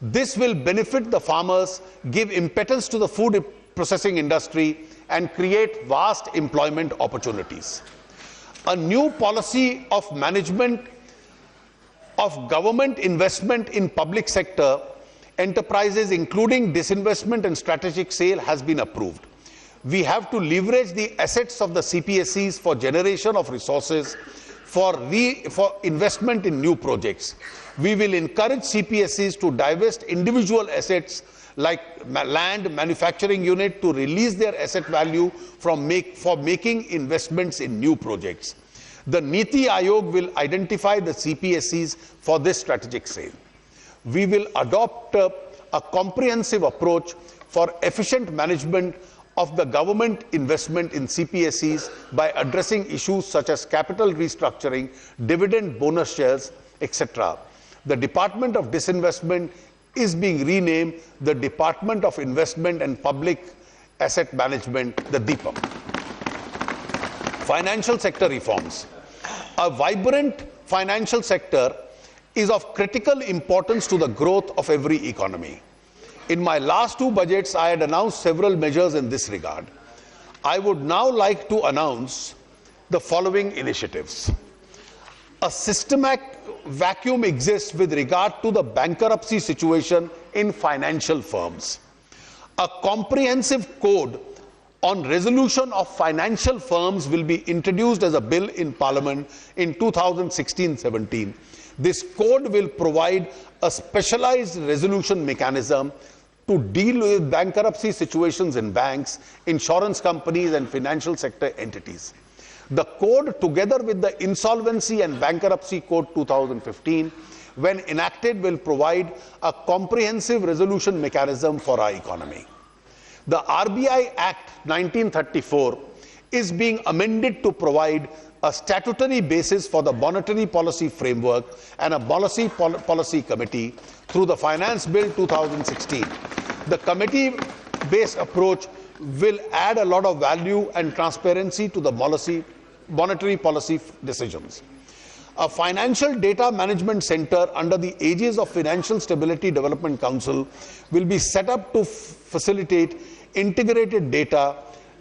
This will benefit the farmers, give impetus to the food processing industry, and create vast employment opportunities. A new policy of management of government investment in public sector enterprises, including disinvestment and strategic sale, has been approved. We have to leverage the assets of the CPSEs for generation of resources for investment in new projects. We will encourage CPSEs to divest individual assets like land, manufacturing unit, to release their asset value for making investments in new projects. The Niti Aayog will identify the CPSEs for this strategic sale. We will adopt a comprehensive approach for efficient management of the government investment in CPSEs by addressing issues such as capital restructuring, dividend bonus shares, etc. The Department of Disinvestment is being renamed the Department of Investment and Public Asset Management, the DIPAM. Financial sector reforms. A vibrant financial sector is of critical importance to the growth of every economy. In my last two budgets, I had announced several measures in this regard. I would now like to announce the following initiatives. A systematic vacuum exists with regard to the bankruptcy situation in financial firms. A comprehensive code on resolution of financial firms will be introduced as a bill in Parliament in 2016-17. This code will provide a specialized resolution mechanism to deal with bankruptcy situations in banks, insurance companies and financial sector entities. The code, together with the Insolvency and Bankruptcy Code 2015, when enacted, will provide a comprehensive resolution mechanism for our economy. The RBI Act 1934 is being amended to provide a statutory basis for the monetary policy framework and a policy committee through the Finance Bill 2016. The committee-based approach will add a lot of value and transparency to the monetary policy decisions. A financial data management center under the aegis of Financial Stability Development Council will be set up to facilitate integrated data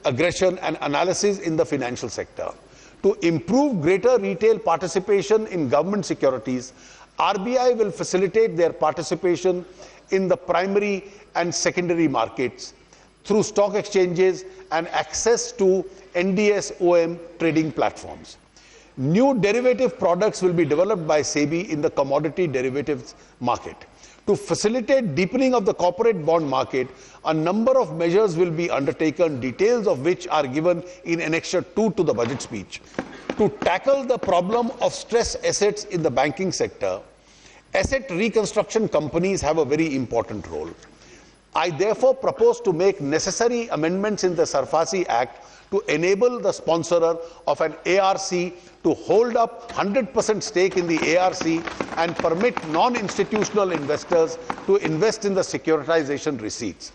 aggression and analysis in the financial sector. To improve greater retail participation in government securities, RBI will facilitate their participation in the primary and secondary markets through stock exchanges and access to NDS-OM trading platforms. New derivative products will be developed by SEBI in the commodity derivatives market. To facilitate deepening of the corporate bond market, a number of measures will be undertaken, details of which are given in Annexure 2 to the budget speech. To tackle the problem of stress assets in the banking sector, asset reconstruction companies have a very important role. I therefore propose to make necessary amendments in the Sarfasi Act to enable the sponsorer of an ARC to hold up 100% stake in the ARC and permit non-institutional investors to invest in the securitization receipts.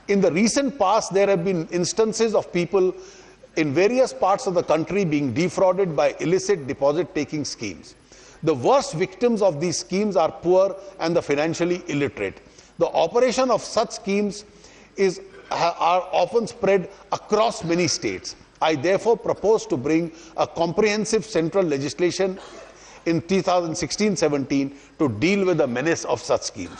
In the recent past, there have been instances of people in various parts of the country being defrauded by illicit deposit-taking schemes. The worst victims of these schemes are poor and the financially illiterate. The operation of such schemes are often spread across many states. I therefore propose to bring a comprehensive central legislation in 2016-17 to deal with the menace of such schemes.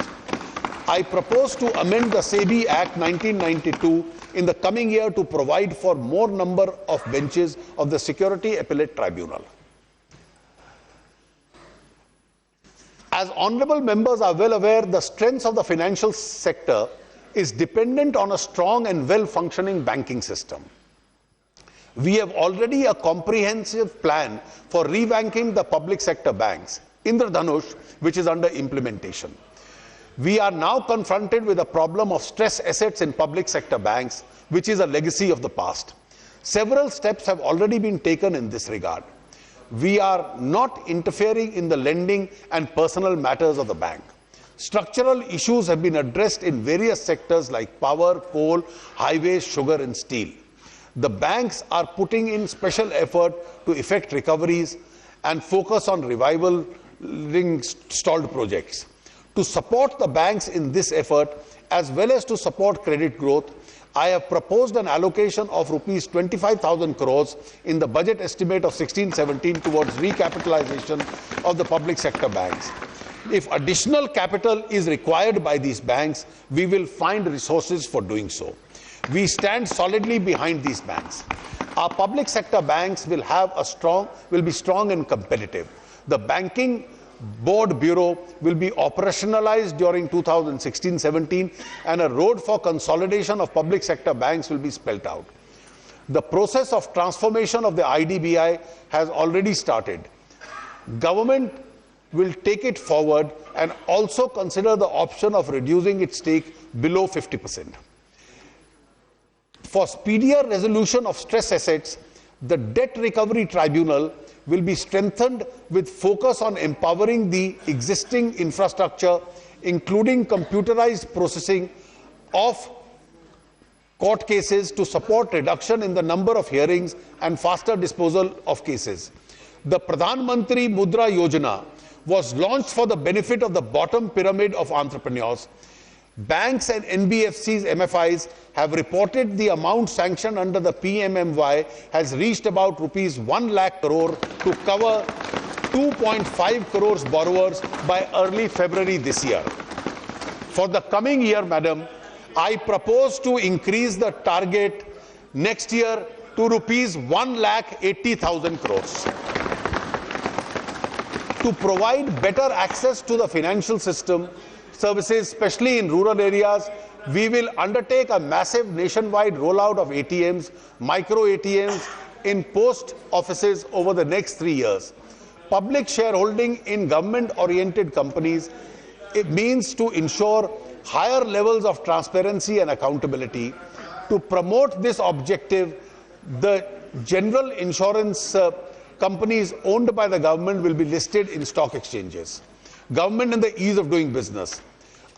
I propose to amend the SEBI Act 1992 in the coming year to provide for more number of benches of the Security Appellate Tribunal. As honourable members are well aware, the strength of the financial sector is dependent on a strong and well-functioning banking system. We have already a comprehensive plan for revamping the public sector banks, Indradhanush, which is under implementation. We are now confronted with a problem of stress assets in public sector banks, which is a legacy of the past. Several steps have already been taken in this regard. We are not interfering in the lending and personal matters of the bank. Structural issues have been addressed in various sectors like power, coal, highways, sugar and steel. The banks are putting in special effort to effect recoveries and focus on reviving stalled projects. To support the banks in this effort, as well as to support credit growth, I have proposed an allocation of rupees 25,000 crores in the budget estimate of 16-17 towards recapitalization of the public sector banks. If additional capital is required by these banks, we will find resources for doing so. We stand solidly behind these banks. Our public sector banks will be strong and competitive. The Banking Board Bureau will be operationalized during 2016-17 and a road for consolidation of public sector banks will be spelled out. The process of transformation of the IDBI has already started. Government will take it forward and also consider the option of reducing its stake below 50%. For speedier resolution of stress assets, the Debt Recovery Tribunal will be strengthened with focus on empowering the existing infrastructure, including computerized processing of court cases to support reduction in the number of hearings and faster disposal of cases. The Pradhan Mantri Mudra Yojana was launched for the benefit of the bottom pyramid of entrepreneurs. Banks and NBFCs, MFIs have reported the amount sanctioned under the PMMY has reached about rupees 1 lakh crore to cover 2.5 crores borrowers by early February this year. For the coming year, Madam, I propose to increase the target next year to rupees 1,80,000 crores. To provide better access to the financial system services, especially in rural areas, we will undertake a massive nationwide rollout of ATMs, micro ATMs in post offices over the next 3 years. Public shareholding in government-oriented companies, it means to ensure higher levels of transparency and accountability. To promote this objective, the general insurance companies owned by the government will be listed in stock exchanges. Government and the ease of doing business.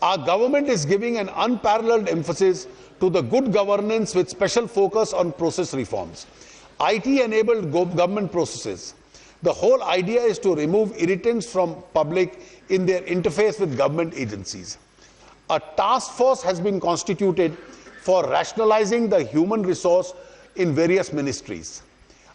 Our government is giving an unparalleled emphasis to the good governance with special focus on process reforms. IT-enabled government processes. The whole idea is to remove irritants from public in their interface with government agencies. A task force has been constituted for rationalizing the human resource in various ministries.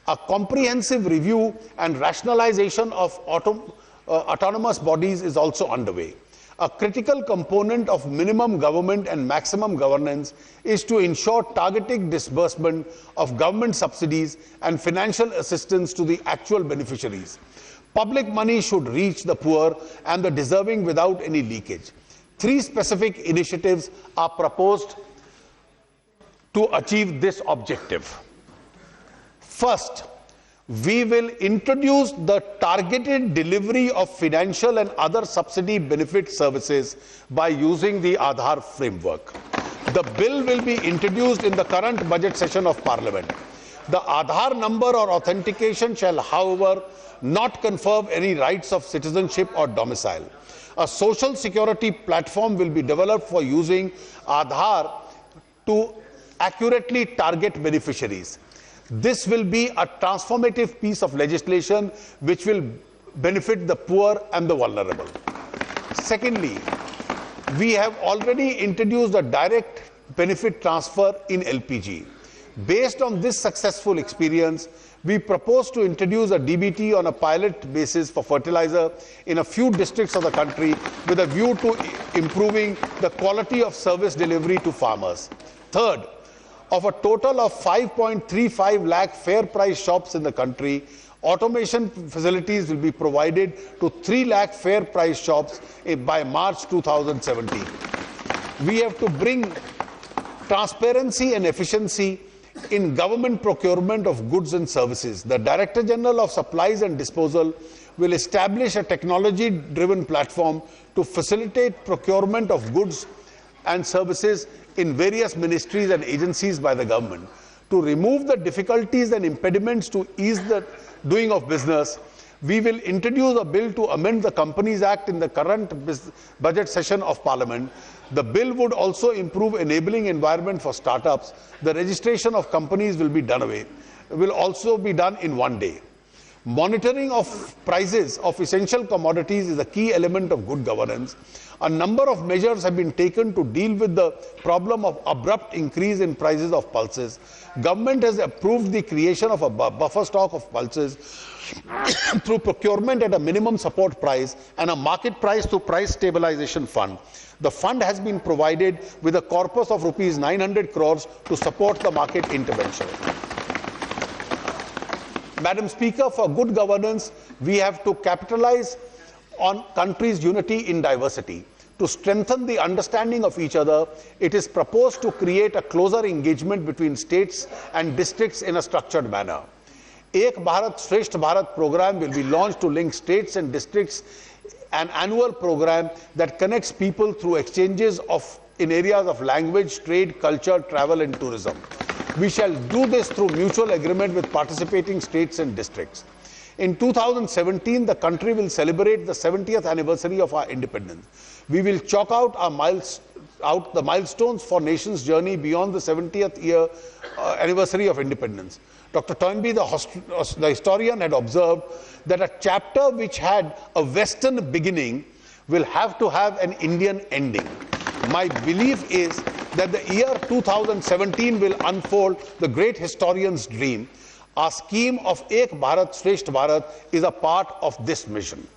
A comprehensive review and rationalization of autonomous bodies is also underway. A critical component of minimum government and maximum governance is to ensure targeted disbursement of government subsidies and financial assistance to the actual beneficiaries. Public money should reach the poor and the deserving without any leakage. 3 specific initiatives are proposed to achieve this objective. First, we will introduce the targeted delivery of financial and other subsidy benefit services by using the Aadhaar framework. The bill will be introduced in the current budget session of Parliament. The Aadhaar number or authentication shall, however, not confer any rights of citizenship or domicile. A social security platform will be developed for using Aadhaar to accurately target beneficiaries. This will be a transformative piece of legislation which will benefit the poor and the vulnerable. Secondly, we have already introduced a direct benefit transfer in LPG. Based on this successful experience, we propose to introduce a DBT on a pilot basis for fertilizer in a few districts of the country with a view to improving the quality of service delivery to farmers. Third, of a total of 5.35 lakh fair price shops in the country, automation facilities will be provided to 3 lakh fair price shops by March 2017. We have to bring transparency and efficiency in government procurement of goods and services. The Director General of Supplies and Disposal will establish a technology-driven platform to facilitate procurement of goods and services in various ministries and agencies by the government. To remove the difficulties and impediments to ease the doing of business, we will introduce a bill to amend the Companies Act in the current budget session of Parliament. The bill would also improve enabling environment for startups. The registration of companies will also be done in 1 day. Monitoring of prices of essential commodities is a key element of good governance. A number of measures have been taken to deal with the problem of abrupt increase in prices of pulses. Government has approved the creation of a buffer stock of pulses through procurement at a minimum support price and a market price through price stabilization fund. The fund has been provided with a corpus of rupees 900 crores to support the market intervention. Madam Speaker, for good governance, we have to capitalize on country's unity in diversity. To strengthen the understanding of each other, it is proposed to create a closer engagement between states and districts in a structured manner. Ek Bharat Shresth Bharat program will be launched to link states and districts, an annual program that connects people through exchanges in areas of language, trade, culture, travel and tourism. We shall do this through mutual agreement with participating states and districts. In 2017, the country will celebrate the 70th anniversary of our independence. We will chalk out the milestones for nation's journey beyond the 70th year anniversary of independence. Dr. Toynbee, the historian, had observed that a chapter which had a Western beginning will have to have an Indian ending. My belief is that the year 2017 will unfold the great historian's dream. Our scheme of Ek Bharat, Shreshtha Bharat is a part of this mission.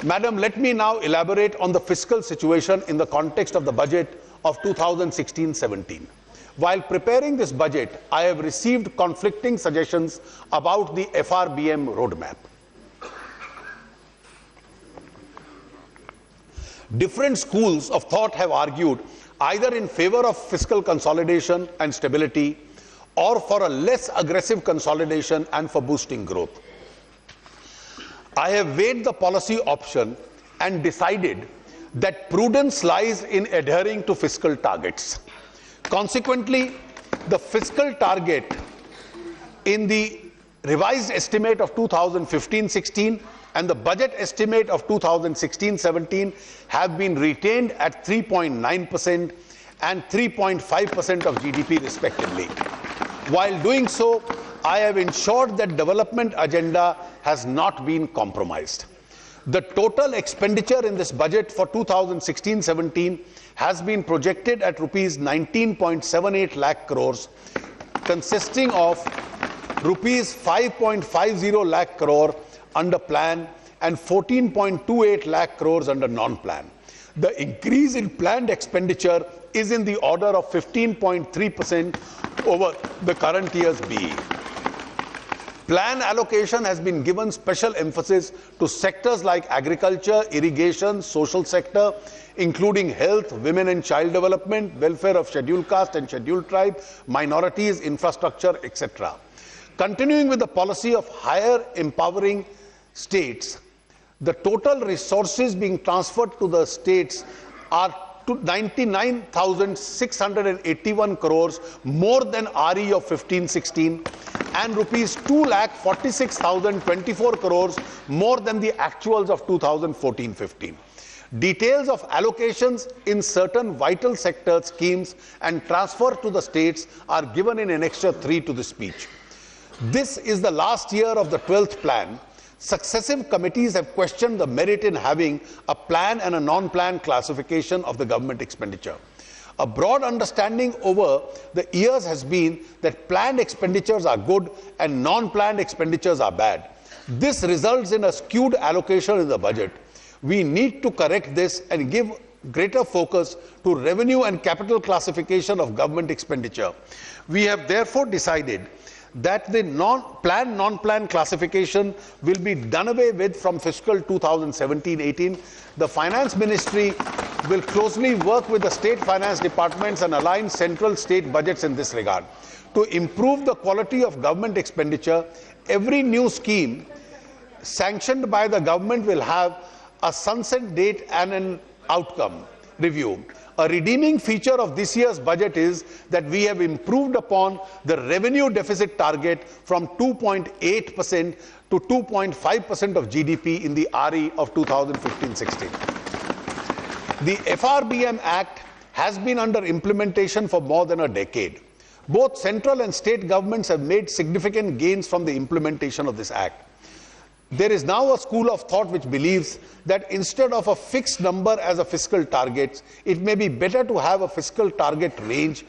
Madam, let me now elaborate on the fiscal situation in the context of the budget of 2016-17. While preparing this budget, I have received conflicting suggestions about the FRBM roadmap. Different schools of thought have argued either in favor of fiscal consolidation and stability or for a less aggressive consolidation and for boosting growth. I have weighed the policy option and decided that prudence lies in adhering to fiscal targets. Consequently, the fiscal target in the revised estimate of 2015-16 and the budget estimate of 2016-17 have been retained at 3.9% and 3.5% of GDP respectively. While doing so, I have ensured that development agenda has not been compromised. The total expenditure in this budget for 2016-17 has been projected at rupees 19.78 lakh crores, consisting of rupees 5.50 lakh crore under plan and 14.28 lakh crores under non-plan. The increase in planned expenditure is in the order of 15.3% over the current year's BE. Plan allocation has been given special emphasis to sectors like agriculture, irrigation, social sector, including health, women and child development, welfare of scheduled caste and scheduled tribe, minorities, infrastructure, etc. Continuing with the policy of higher empowering states, the total resources being transferred to the states are 99,681 crores more than RE of 15-16 and rupees 2,46,024 crores more than the actuals of 2014-15. Details of allocations in certain vital sector schemes and transfer to the states are given in Annexure 3 to the speech. This is the last year of the 12th plan. Successive committees have questioned the merit in having a plan and a non-plan classification of the government expenditure. A broad understanding over the years has been that planned expenditures are good and non-planned expenditures are bad. This results in a skewed allocation in the budget. We need to correct this and give greater focus to revenue and capital classification of government expenditure. We have therefore decided that the non-plan classification will be done away with from fiscal 2017-18. The Finance Ministry will closely work with the state finance departments and align central state budgets in this regard. To improve the quality of government expenditure, every new scheme sanctioned by the government will have a sunset date and an outcome review. A redeeming feature of this year's budget is that we have improved upon the revenue deficit target from 2.8% to 2.5% of GDP in the RE of 2015-16. The FRBM Act has been under implementation for more than a decade. Both central and state governments have made significant gains from the implementation of this act. There is now a school of thought which believes that instead of a fixed number as a fiscal target, it may be better to have a fiscal target range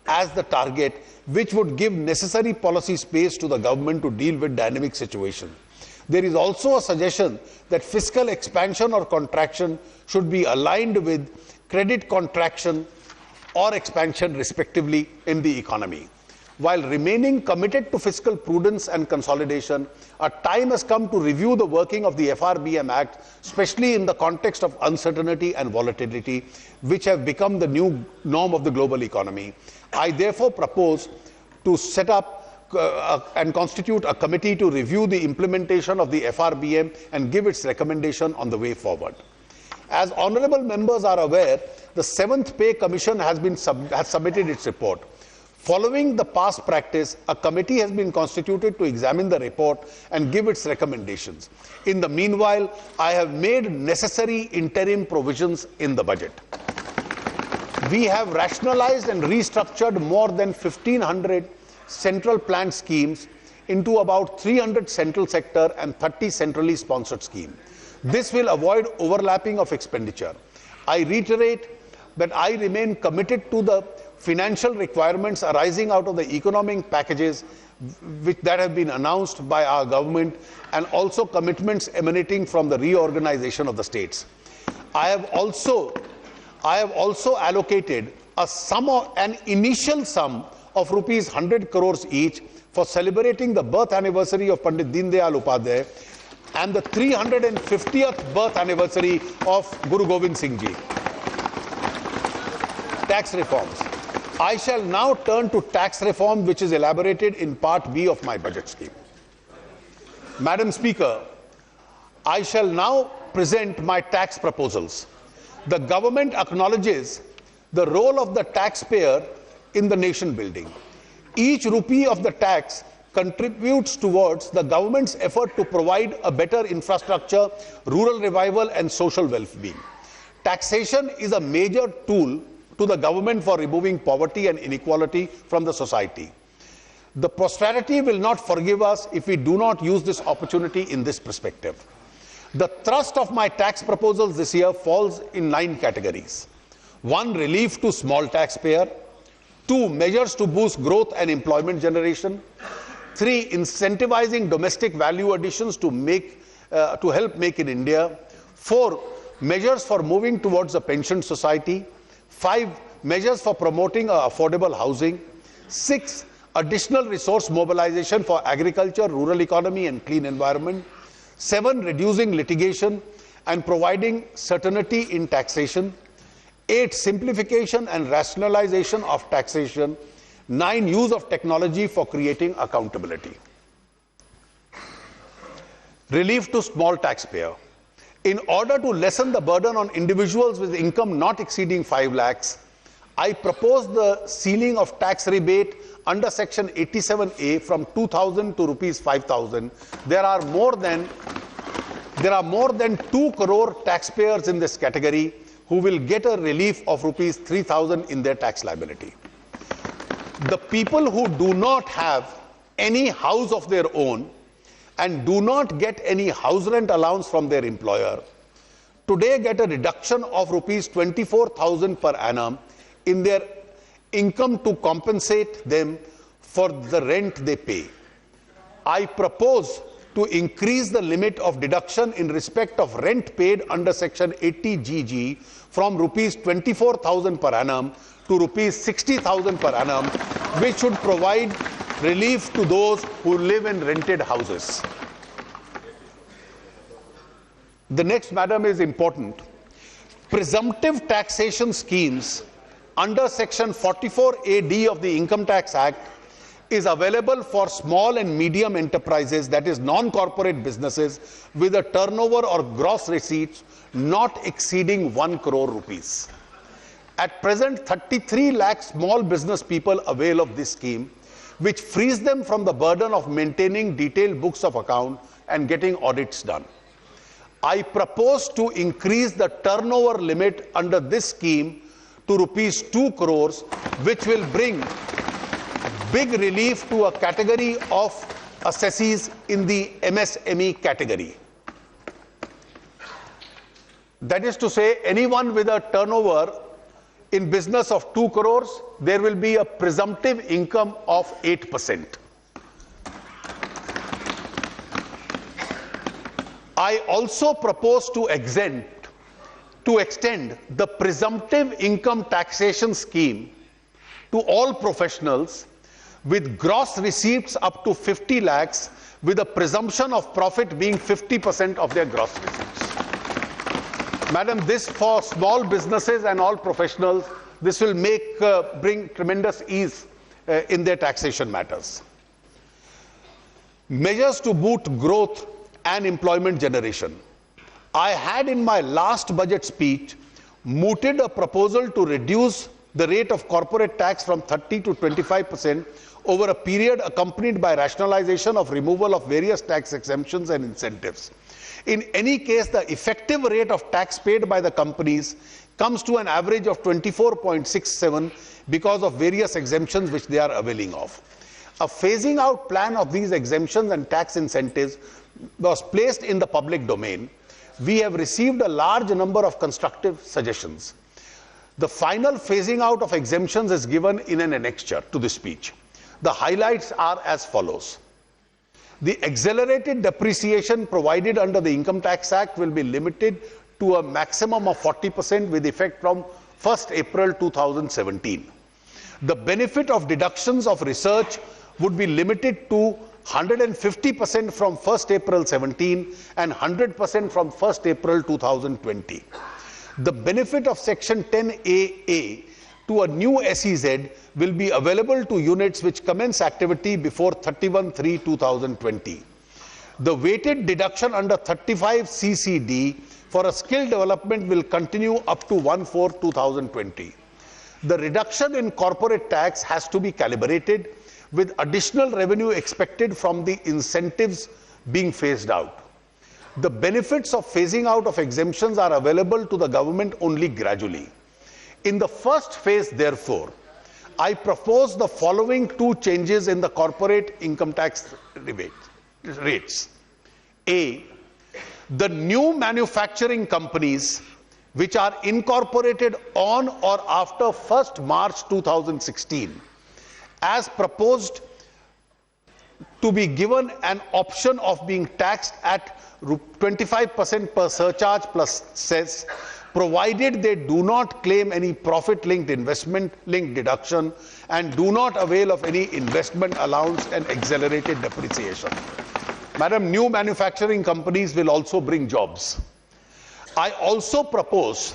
as the target, which would give necessary policy space to the government to deal with dynamic situations. There is also a suggestion that fiscal expansion or contraction should be aligned with credit contraction or expansion respectively in the economy. While remaining committed to fiscal prudence and consolidation, a time has come to review the working of the FRBM Act, especially in the context of uncertainty and volatility, which have become the new norm of the global economy. I therefore propose to set up and constitute a committee to review the implementation of the FRBM and give its recommendation on the way forward. As honourable members are aware, the 7th Pay Commission has submitted its report. Following the past practice, a committee has been constituted to examine the report and give its recommendations. In the meanwhile, I have made necessary interim provisions in the budget. We have rationalized and restructured more than 1,500 central planned schemes into about 300 central sector and 30 centrally sponsored schemes. This will avoid overlapping of expenditure. I reiterate that I remain committed to the financial requirements arising out of the economic packages that have been announced by our government, and also commitments emanating from the reorganization of the states. I have also allocated an initial sum of rupees 100 crores each for celebrating the birth anniversary of Pandit Deen Dayal Upadhyay and the 350th birth anniversary of Guru Gobind Singh Ji. Tax reforms. I shall now turn to tax reform, which is elaborated in Part B of my budget scheme. Madam Speaker, I shall now present my tax proposals. The government acknowledges the role of the taxpayer in the nation building. Each rupee of the tax contributes towards the government's effort to provide a better infrastructure, rural revival, and social well-being. Taxation is a major tool to the government for removing poverty and inequality from the society. The posterity will not forgive us if we do not use this opportunity in this perspective. The thrust of my tax proposals this year falls in 9 categories. 1. Relief to small taxpayer. 2. Measures to boost growth and employment generation. 3. Incentivizing domestic value additions to help make in India. 4. Measures for moving towards a pension society. 5. Measures for promoting affordable housing. 6. Additional resource mobilization for agriculture, rural economy, and clean environment. 7. Reducing litigation and providing certainty in taxation. 8. Simplification and rationalization of taxation. 9. Use of technology for creating accountability. Relief to small taxpayer. In order to lessen the burden on individuals with income not exceeding 5 lakhs, I propose the ceiling of tax rebate under Section 87A from 2,000 to rupees 5,000. There are more than 2 crore taxpayers in this category who will get a relief of rupees 3,000 in their tax liability. The people who do not have any house of their own and do not get any house rent allowance from their employer today get a reduction of rupees 24,000 per annum in their income to compensate them for the rent they pay. I propose to increase the limit of deduction in respect of rent paid under Section 80GG from rupees 24,000 per annum to rupees 60,000 per annum, which should provide relief to those who live in rented houses. The next, madam, is important. Presumptive taxation schemes under Section 44AD of the Income Tax Act is available for small and medium enterprises, that is non-corporate businesses, with a turnover or gross receipts not exceeding 1 crore rupees. At present, 33 lakh small business people avail of this scheme, which frees them from the burden of maintaining detailed books of account and getting audits done. I propose to increase the turnover limit under this scheme to rupees 2 crores, which will bring big relief to a category of assessees in the MSME category. That is to say, anyone with a turnover in business of 2 crores, there will be a presumptive income of 8%. I also propose to extend the presumptive income taxation scheme to all professionals with gross receipts up to 50 lakhs, with a presumption of profit being 50% of their gross receipts. Madam, this for small businesses and all professionals, this will bring tremendous ease in their taxation matters. Measures to boost growth and employment generation. I had in my last budget speech mooted a proposal to reduce the rate of corporate tax from 30 to 25% over a period accompanied by rationalization of removal of various tax exemptions and incentives. In any case, the effective rate of tax paid by the companies comes to an average of 24.67 because of various exemptions which they are availing of. A phasing out plan of these exemptions and tax incentives was placed in the public domain. We have received a large number of constructive suggestions. The final phasing out of exemptions is given in an annexure to the speech. The highlights are as follows. The accelerated depreciation provided under the Income Tax Act will be limited to a maximum of 40% with effect from 1st April 2017. The benefit of deductions of research would be limited to 150% from 1st April 17 and 100% from 1st April 2020. The benefit of Section 10AA to a new SEZ will be available to units which commence activity before 31/3/2020. The weighted deduction under 35 CCD for a skill development will continue up to 1/4/2020. The reduction in corporate tax has to be calibrated with additional revenue expected from the incentives being phased out. The benefits of phasing out of exemptions are available to the government only gradually. In the first phase, therefore, I propose the following two changes in the corporate income tax rates. A, the new manufacturing companies which are incorporated on or after 1st March 2016, as proposed to be given an option of being taxed at 25% per surcharge plus cess, provided they do not claim any profit-linked investment-linked deduction and do not avail of any investment allowance and accelerated depreciation. Madam, new manufacturing companies will also bring jobs. I also propose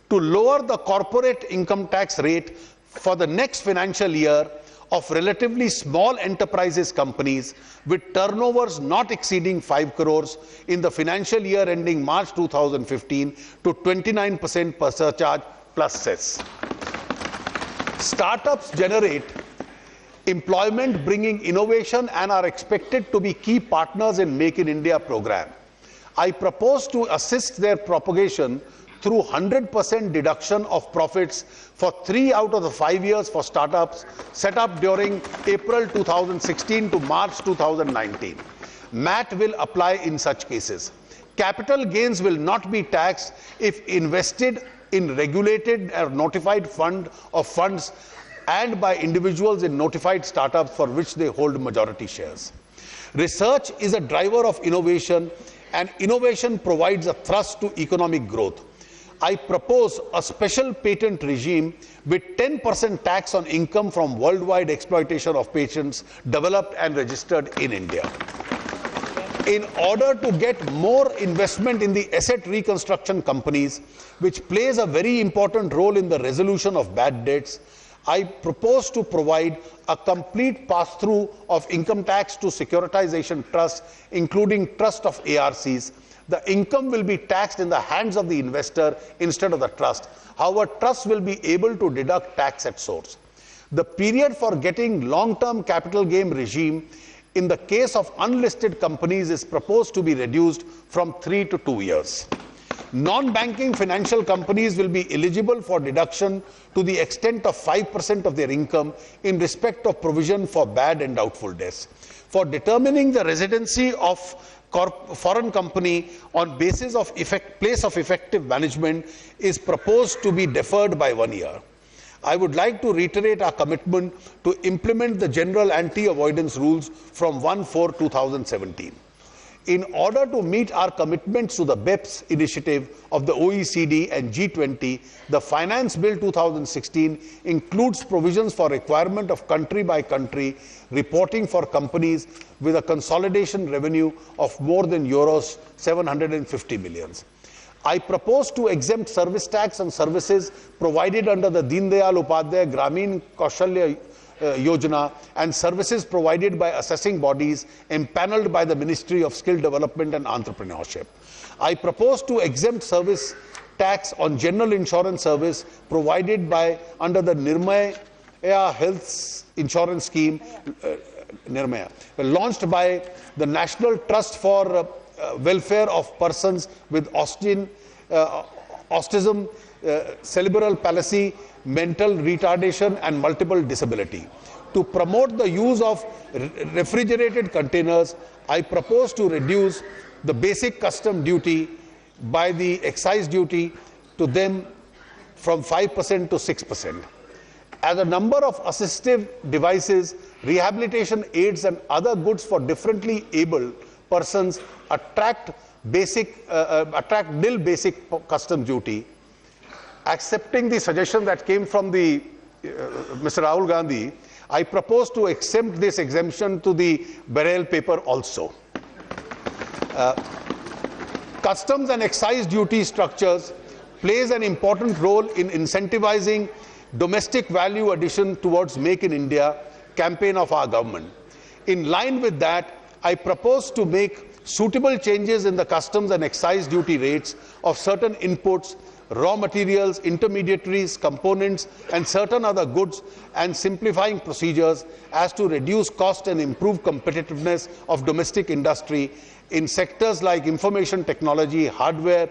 to lower the corporate income tax rate for the next financial year of relatively small enterprises companies with turnovers not exceeding 5 crores in the financial year ending March 2015 to 29% per surcharge plus cess. Startups generate employment, bringing innovation, and are expected to be key partners in Make in India program. I propose to assist their propagation through 100% deduction of profits for 3 out of the 5 years for startups set up during April 2016 to March 2019. MAT will apply in such cases. Capital gains will not be taxed if invested in regulated or notified fund of funds and by individuals in notified startups for which they hold majority shares. Research is a driver of innovation, and innovation provides a thrust to economic growth. I propose a special patent regime with 10% tax on income from worldwide exploitation of patents developed and registered in India. In order to get more investment in the asset reconstruction companies, which plays a very important role in the resolution of bad debts, I propose to provide a complete pass-through of income tax to securitization trusts, including trust of ARCs. The income will be taxed in the hands of the investor instead of the trust. However, trusts will be able to deduct tax at source. The period for getting long-term capital gain regime in the case of unlisted companies is proposed to be reduced from 3 to 2 years. Non-banking financial companies will be eligible for deduction to the extent of 5% of their income in respect of provision for bad and doubtful debts. For determining the residency of foreign company on basis of place of effective management is proposed to be deferred by 1 year. I would like to reiterate our commitment to implement the general anti-avoidance rules from 1/4/2017. In order to meet our commitments to the BEPS initiative of the OECD and G20, the Finance Bill 2016 includes provisions for requirement of country-by-country reporting for companies with a consolidation revenue of more than euros 750 million. I propose to exempt service tax on services provided under the Deen Dayal Upadhyay Gramin Kaushalya Yojana and services provided by assessing bodies empaneled by the Ministry of Skill Development and Entrepreneurship. I propose to exempt service tax on general insurance service provided by under the Nirmaya Health Insurance Scheme, launched by the National Trust for Welfare of Persons with autism, cerebral palsy, mental retardation and multiple disability. To promote the use of refrigerated containers, I propose to reduce the basic custom duty by the excise duty to them from 5% to 6%. As a number of assistive devices, rehabilitation aids and other goods for differently abled persons attract nil basic custom duty, accepting the suggestion that came from the Mr. Rahul Gandhi, I propose to exempt this exemption to the burial paper also. Customs and excise duty structures plays an important role in incentivizing domestic value addition towards Make in India campaign of our government. In line with that, I propose to make suitable changes in the customs and excise duty rates of certain inputs, raw materials, intermediaries, components and certain other goods, and simplifying procedures as to reduce cost and improve competitiveness of domestic industry in sectors like information technology, hardware,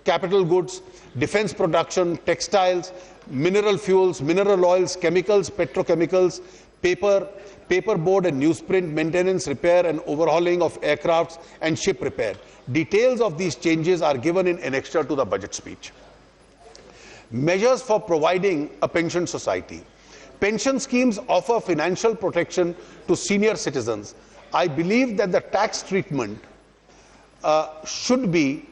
capital goods, defense production, textiles, mineral fuels, mineral oils, chemicals, petrochemicals, paperboard and newsprint, maintenance, repair and overhauling of aircrafts and ship repair. Details of these changes are given in annexure to the budget speech. Measures for providing a pension society. Pension schemes offer financial protection to senior citizens. I believe that the tax treatment should be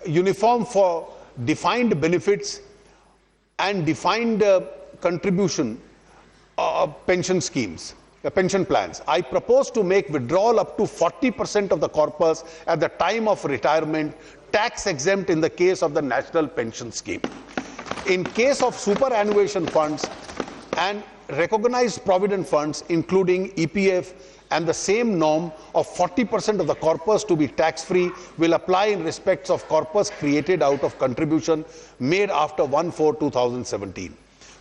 uniform for defined benefits and defined contribution pension schemes, pension plans. I propose to make withdrawal up to 40% of the corpus at the time of retirement tax exempt in the case of the National Pension Scheme. In case of superannuation funds and recognized provident funds, including EPF, and the same norm of 40% of the corpus to be tax-free will apply in respects of corpus created out of contribution made after 1/4/2017.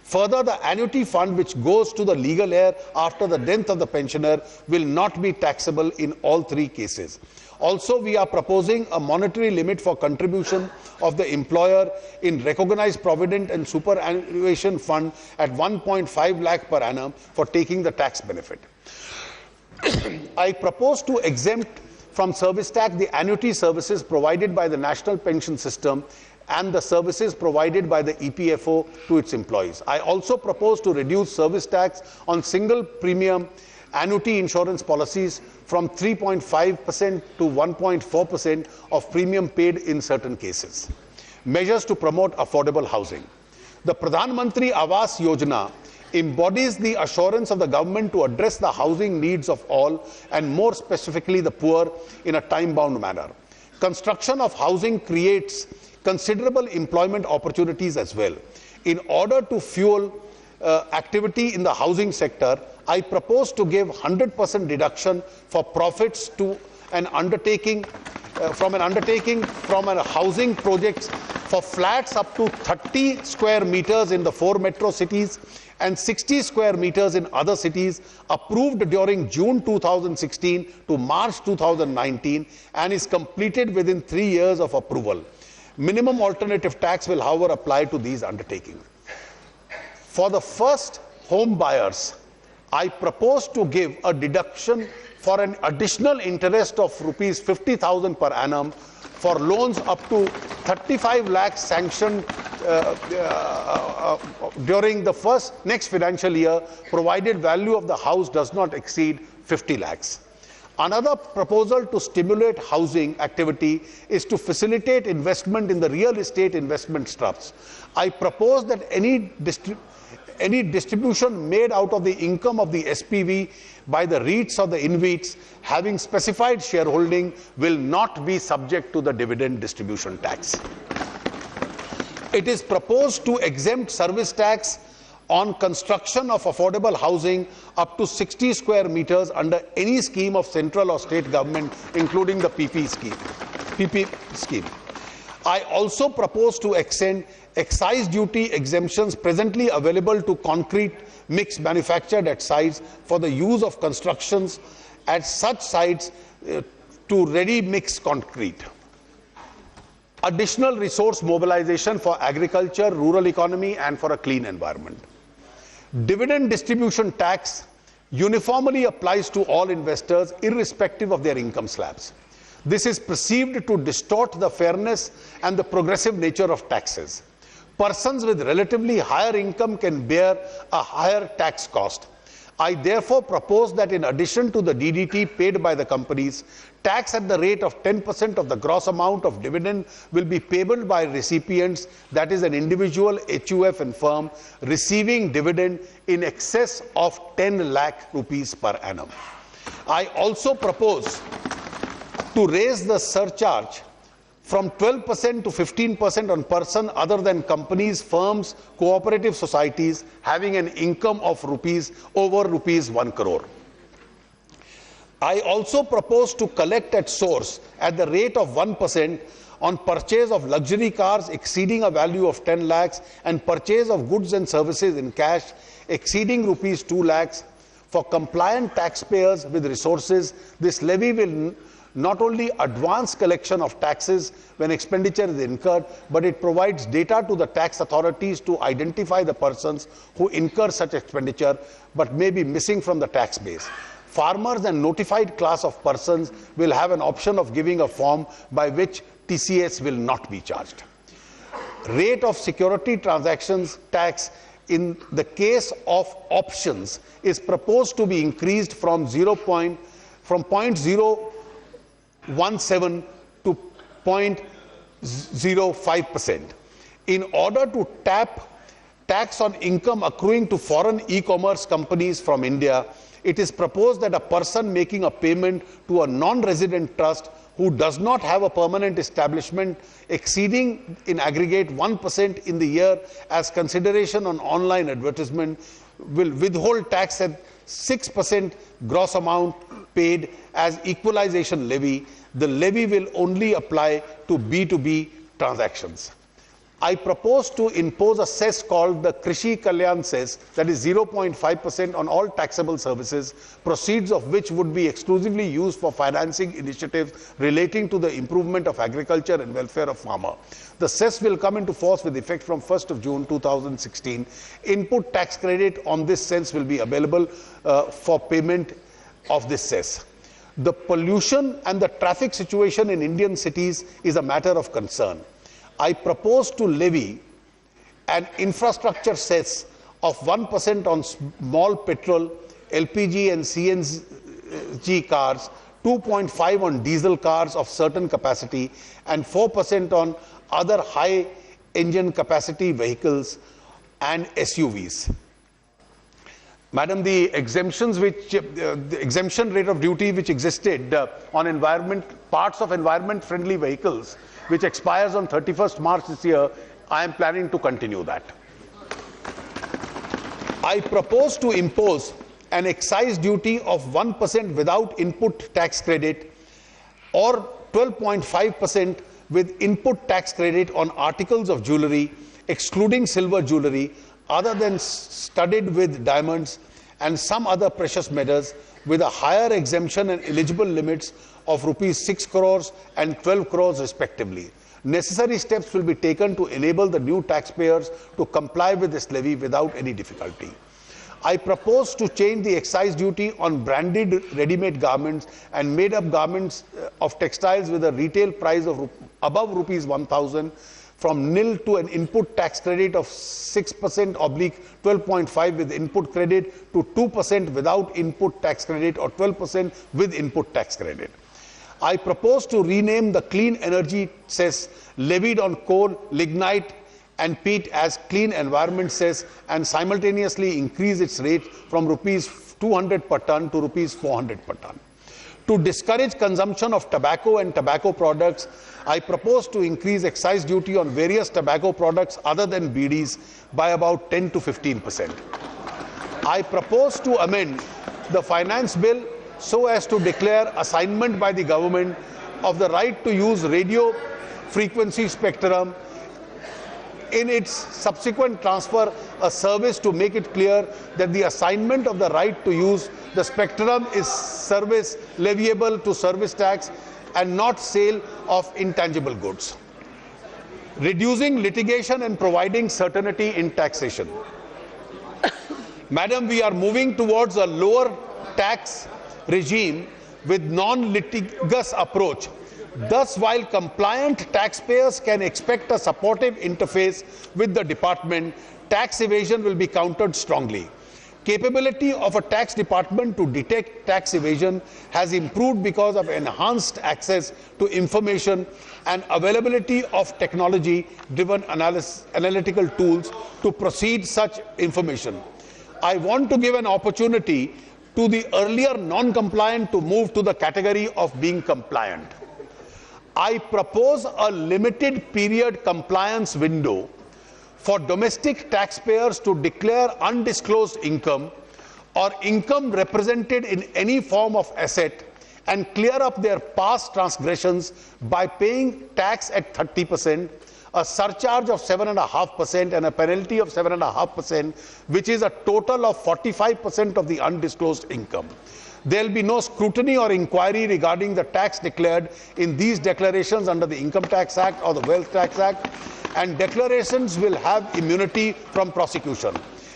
Further, the annuity fund which goes to the legal heir after the death of the pensioner will not be taxable in all three cases. Also, we are proposing a monetary limit for contribution of the employer in recognized provident and superannuation fund at 1.5 lakh per annum for taking the tax benefit. I propose to exempt from service tax the annuity services provided by the National Pension System and the services provided by the EPFO to its employees. I also propose to reduce service tax on single premium annuity insurance policies from 3.5% to 1.4% of premium paid in certain cases. Measures to promote affordable housing. The Pradhan Mantri Awas Yojana embodies the assurance of the government to address the housing needs of all, and more specifically the poor, in a time-bound manner. Construction of housing creates considerable employment opportunities as well. In order to fuel activity in the housing sector, I propose to give 100% deduction for profits to an undertaking from a housing projects for flats up to 30 square meters in the 4 metro cities and 60 square meters in other cities, approved during June 2016 to March 2019 and is completed within 3 years of approval. Minimum alternative tax will, however, apply to these undertakings. For the first home buyers, I propose to give a deduction for an additional interest of rupees 50,000 per annum for loans up to 35 lakhs sanctioned during the next financial year, provided value of the house does not exceed 50 lakhs. Another proposal to stimulate housing activity is to facilitate investment in the real estate investment trusts. I propose that any distribution made out of the income of the SPV by the REITs or the InvITs having specified shareholding will not be subject to the dividend distribution tax. It is proposed to exempt service tax on construction of affordable housing up to 60 square meters under any scheme of central or state government, including the PP scheme. I also propose to extend excise duty exemptions presently available to concrete mix manufactured at sites for the use of constructions at such sites to ready mix concrete. Additional resource mobilization for agriculture, rural economy, and for a clean environment. Dividend distribution tax uniformly applies to all investors irrespective of their income slabs. This is perceived to distort the fairness and the progressive nature of taxes. Persons with relatively higher income can bear a higher tax cost. I therefore propose that in addition to the DDT paid by the companies, tax at the rate of 10% of the gross amount of dividend will be payable by recipients, that is an individual, HUF and firm, receiving dividend in excess of 10 lakh rupees per annum. I also propose to raise the surcharge from 12% to 15% on person other than companies, firms, cooperative societies having an income of over rupees 1 crore. I also propose to collect at source at the rate of 1% on purchase of luxury cars exceeding a value of 10 lakhs and purchase of goods and services in cash exceeding rupees 2 lakhs. For compliant taxpayers with resources, this levy will not only advance collection of taxes when expenditure is incurred, but it provides data to the tax authorities to identify the persons who incur such expenditure but may be missing from the tax base. Farmers and notified class of persons will have an option of giving a form by which TCS will not be charged. Rate of security transactions tax in the case of options is proposed to be increased from 0.017 to 0.05%. In order to tap tax on income accruing to foreign e-commerce companies from India, it is proposed that a person making a payment to a non-resident trust who does not have a permanent establishment exceeding in aggregate 1% in the year as consideration on online advertisement will withhold tax at 6% gross amount paid as equalization levy. The levy will only apply to B2B transactions. I propose to impose a cess called the Krishi Kalyan cess, that is 0.5% on all taxable services, proceeds of which would be exclusively used for financing initiatives relating to the improvement of agriculture and welfare of farmer. The cess will come into force with effect from 1st of June 2016. Input tax credit on this cess will be available for payment of this cess. The pollution and the traffic situation in Indian cities is a matter of concern. I propose to levy an infrastructure cess of 1% on small petrol, LPG and CNG cars, 2.5% on diesel cars of certain capacity, and 4% on other high engine capacity vehicles and SUVs. Madam, the exemptions the exemption rate of duty which existed on parts of environment-friendly vehicles, which expires on 31st March this year, I am planning to continue that. I propose to impose an excise duty of 1% without input tax credit or 12.5% with input tax credit on articles of jewellery, excluding silver jewellery, other than studded with diamonds and some other precious metals, with a higher exemption and eligible limits of rupees 6 crores and 12 crores respectively. Necessary steps will be taken to enable the new taxpayers to comply with this levy without any difficulty. I propose to change the excise duty on branded ready-made garments and made-up garments of textiles with a retail price of above rupees 1,000 from nil to an input tax credit of 6%/12.5 with input credit to 2% without input tax credit or 12% with input tax credit. I propose to rename the clean energy cess levied on coal, lignite and peat as clean environment cess and simultaneously increase its rate from rupees 200 per ton to rupees 400 per ton. To discourage consumption of tobacco and tobacco products, I propose to increase excise duty on various tobacco products other than BDs by about 10 to 15%. I propose to amend the finance bill so as to declare assignment by the government of the right to use radio frequency spectrum in its subsequent transfer a service to make it clear that the assignment of the right to use the spectrum is service leviable to service tax and not sale of intangible goods. Reducing litigation and providing certainty in taxation. Madam, we are moving towards a lower tax regime with non-litigious approach. Thus, while compliant taxpayers can expect a supportive interface with the department, tax evasion will be countered strongly. Capability of a tax department to detect tax evasion has improved because of enhanced access to information and availability of technology-driven analytical tools to proceed such information. I want to give an opportunity to the earlier non-compliant to move to the category of being compliant. I propose a limited period compliance window for domestic taxpayers to declare undisclosed income or income represented in any form of asset and clear up their past transgressions by paying tax at 30%, a surcharge of 7.5% and a penalty of 7.5%, which is a total of 45% of the undisclosed income. There will be no scrutiny or inquiry regarding the tax declared in these declarations under the Income Tax Act or the Wealth Tax Act, and declarations will have immunity from prosecution.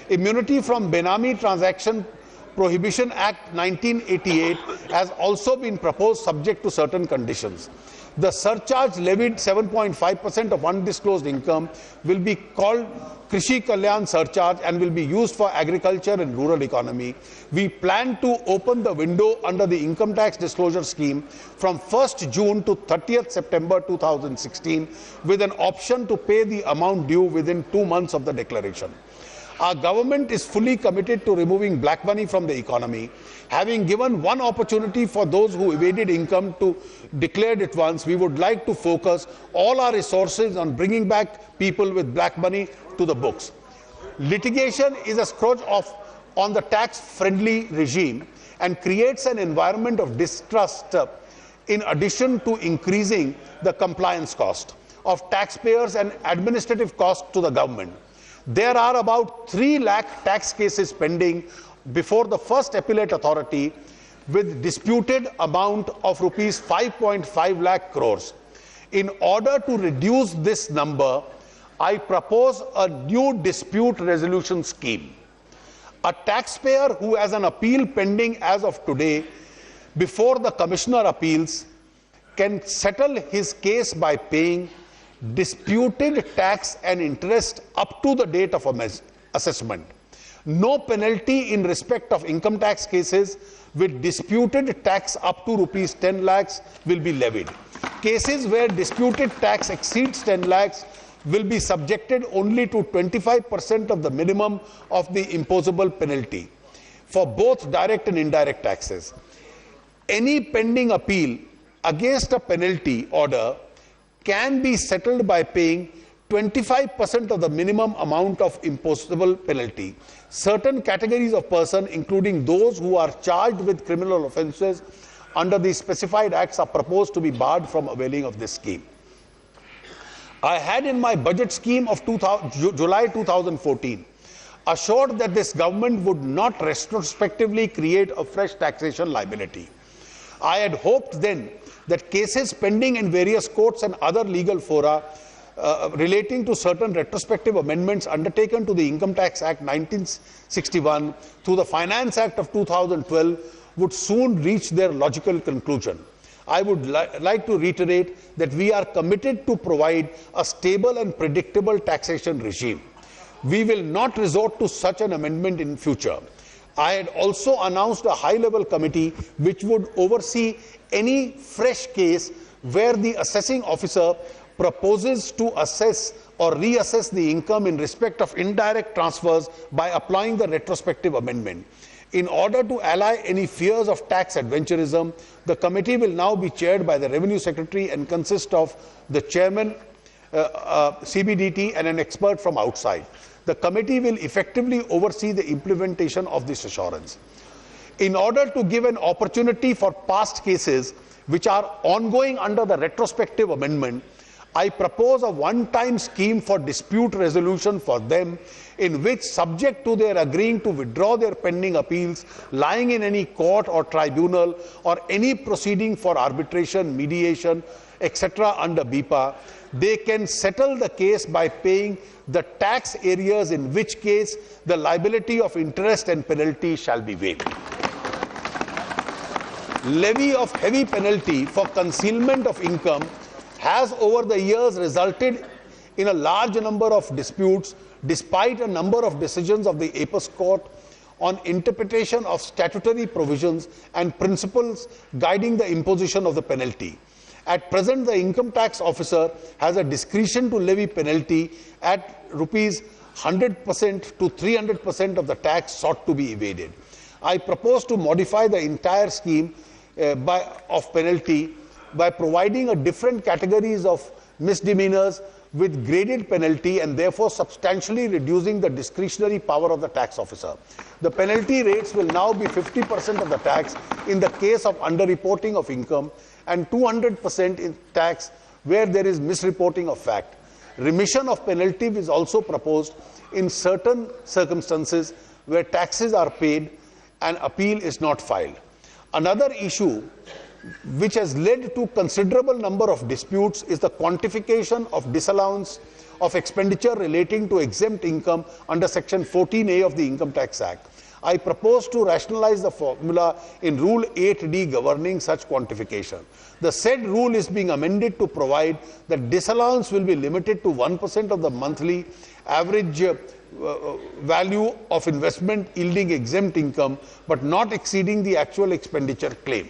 Immunity from Benami Transaction Prohibition Act 1988 has also been proposed subject to certain conditions. The surcharge levied 7.5% of undisclosed income will be called Krishi Kalyan surcharge and will be used for agriculture and rural economy. We plan to open the window under the income tax disclosure scheme from 1st June to 30th September 2016 with an option to pay the amount due within 2 months of the declaration. Our government is fully committed to removing black money from the economy. Having given one opportunity for those who evaded income to declare it once, we would like to focus all our resources on bringing back people with black money to the books. Litigation is a scourge on the tax-friendly regime and creates an environment of distrust in addition to increasing the compliance cost of taxpayers and administrative cost to the government. There are about 3 lakh tax cases pending before the first appellate authority with disputed amount of rupees 5.5 lakh crores. In order to reduce this number, I propose a new dispute resolution scheme. A taxpayer who has an appeal pending as of today before the Commissioner Appeals can settle his case by paying disputed tax and interest up to the date of assessment. No penalty in respect of income tax cases with disputed tax up to rupees 10 lakhs will be levied. Cases where disputed tax exceeds 10 lakhs will be subjected only to 25% of the minimum of the imposable penalty for both direct and indirect taxes. Any pending appeal against a penalty order can be settled by paying 25% of the minimum amount of imposable penalty. Certain categories of persons, including those who are charged with criminal offences under the specified acts, are proposed to be barred from availing of this scheme. I had in my budget scheme of July 2014 assured that this government would not retrospectively create a fresh taxation liability. I had hoped then that cases pending in various courts and other legal fora relating to certain retrospective amendments undertaken to the Income Tax Act 1961 through the Finance Act of 2012 would soon reach their logical conclusion. I would like to reiterate that we are committed to provide a stable and predictable taxation regime. We will not resort to such an amendment in future. I had also announced a high-level committee which would oversee any fresh case where the assessing officer proposes to assess or reassess the income in respect of indirect transfers by applying the retrospective amendment. In order to allay any fears of tax adventurism, the committee will now be chaired by the Revenue Secretary and consist of the chairman, CBDT, and an expert from outside. The committee will effectively oversee the implementation of this assurance. In order to give an opportunity for past cases which are ongoing under the retrospective amendment, I propose a one-time scheme for dispute resolution for them, in which, subject to their agreeing to withdraw their pending appeals lying in any court or tribunal or any proceeding for arbitration, mediation, etc. under BIPA, they can settle the case by paying the tax areas, in which case the liability of interest and penalty shall be waived. Levy of heavy penalty for concealment of income has over the years resulted in a large number of disputes, despite a number of decisions of the Apex Court on interpretation of statutory provisions and principles guiding the imposition of the penalty. At present, the income tax officer has a discretion to levy penalty at rupees 100% to 300% of the tax sought to be evaded. I propose to modify the entire scheme of penalty by providing a different categories of misdemeanors with graded penalty, and therefore substantially reducing the discretionary power of the tax officer. The penalty rates will now be 50% of the tax in the case of underreporting of income and 200% in tax where there is misreporting of fact. Remission of penalty is also proposed in certain circumstances where taxes are paid and appeal is not filed. Another issue which has led to considerable number of disputes is the quantification of disallowance of expenditure relating to exempt income under Section 14A of the Income Tax Act. I propose to rationalize the formula in Rule 8D governing such quantification. The said rule is being amended to provide that disallowance will be limited to 1% of the monthly average value of investment yielding exempt income, but not exceeding the actual expenditure claimed.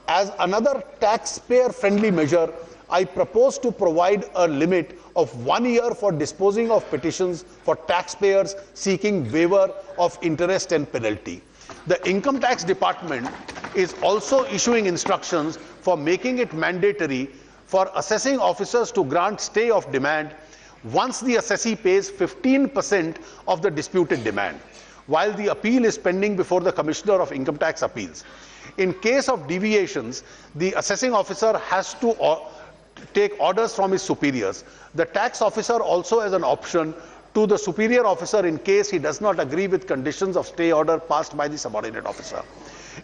As another taxpayer-friendly measure, I propose to provide a limit of 1 year for disposing of petitions for taxpayers seeking waiver of interest and penalty. The Income Tax Department is also issuing instructions for making it mandatory for assessing officers to grant stay of demand once the assessee pays 15% of the disputed demand, while the appeal is pending before the Commissioner of Income Tax Appeals. In case of deviations, the assessing officer has to take orders from his superiors. The tax officer also has an option to the superior officer in case he does not agree with conditions of stay order passed by the subordinate officer.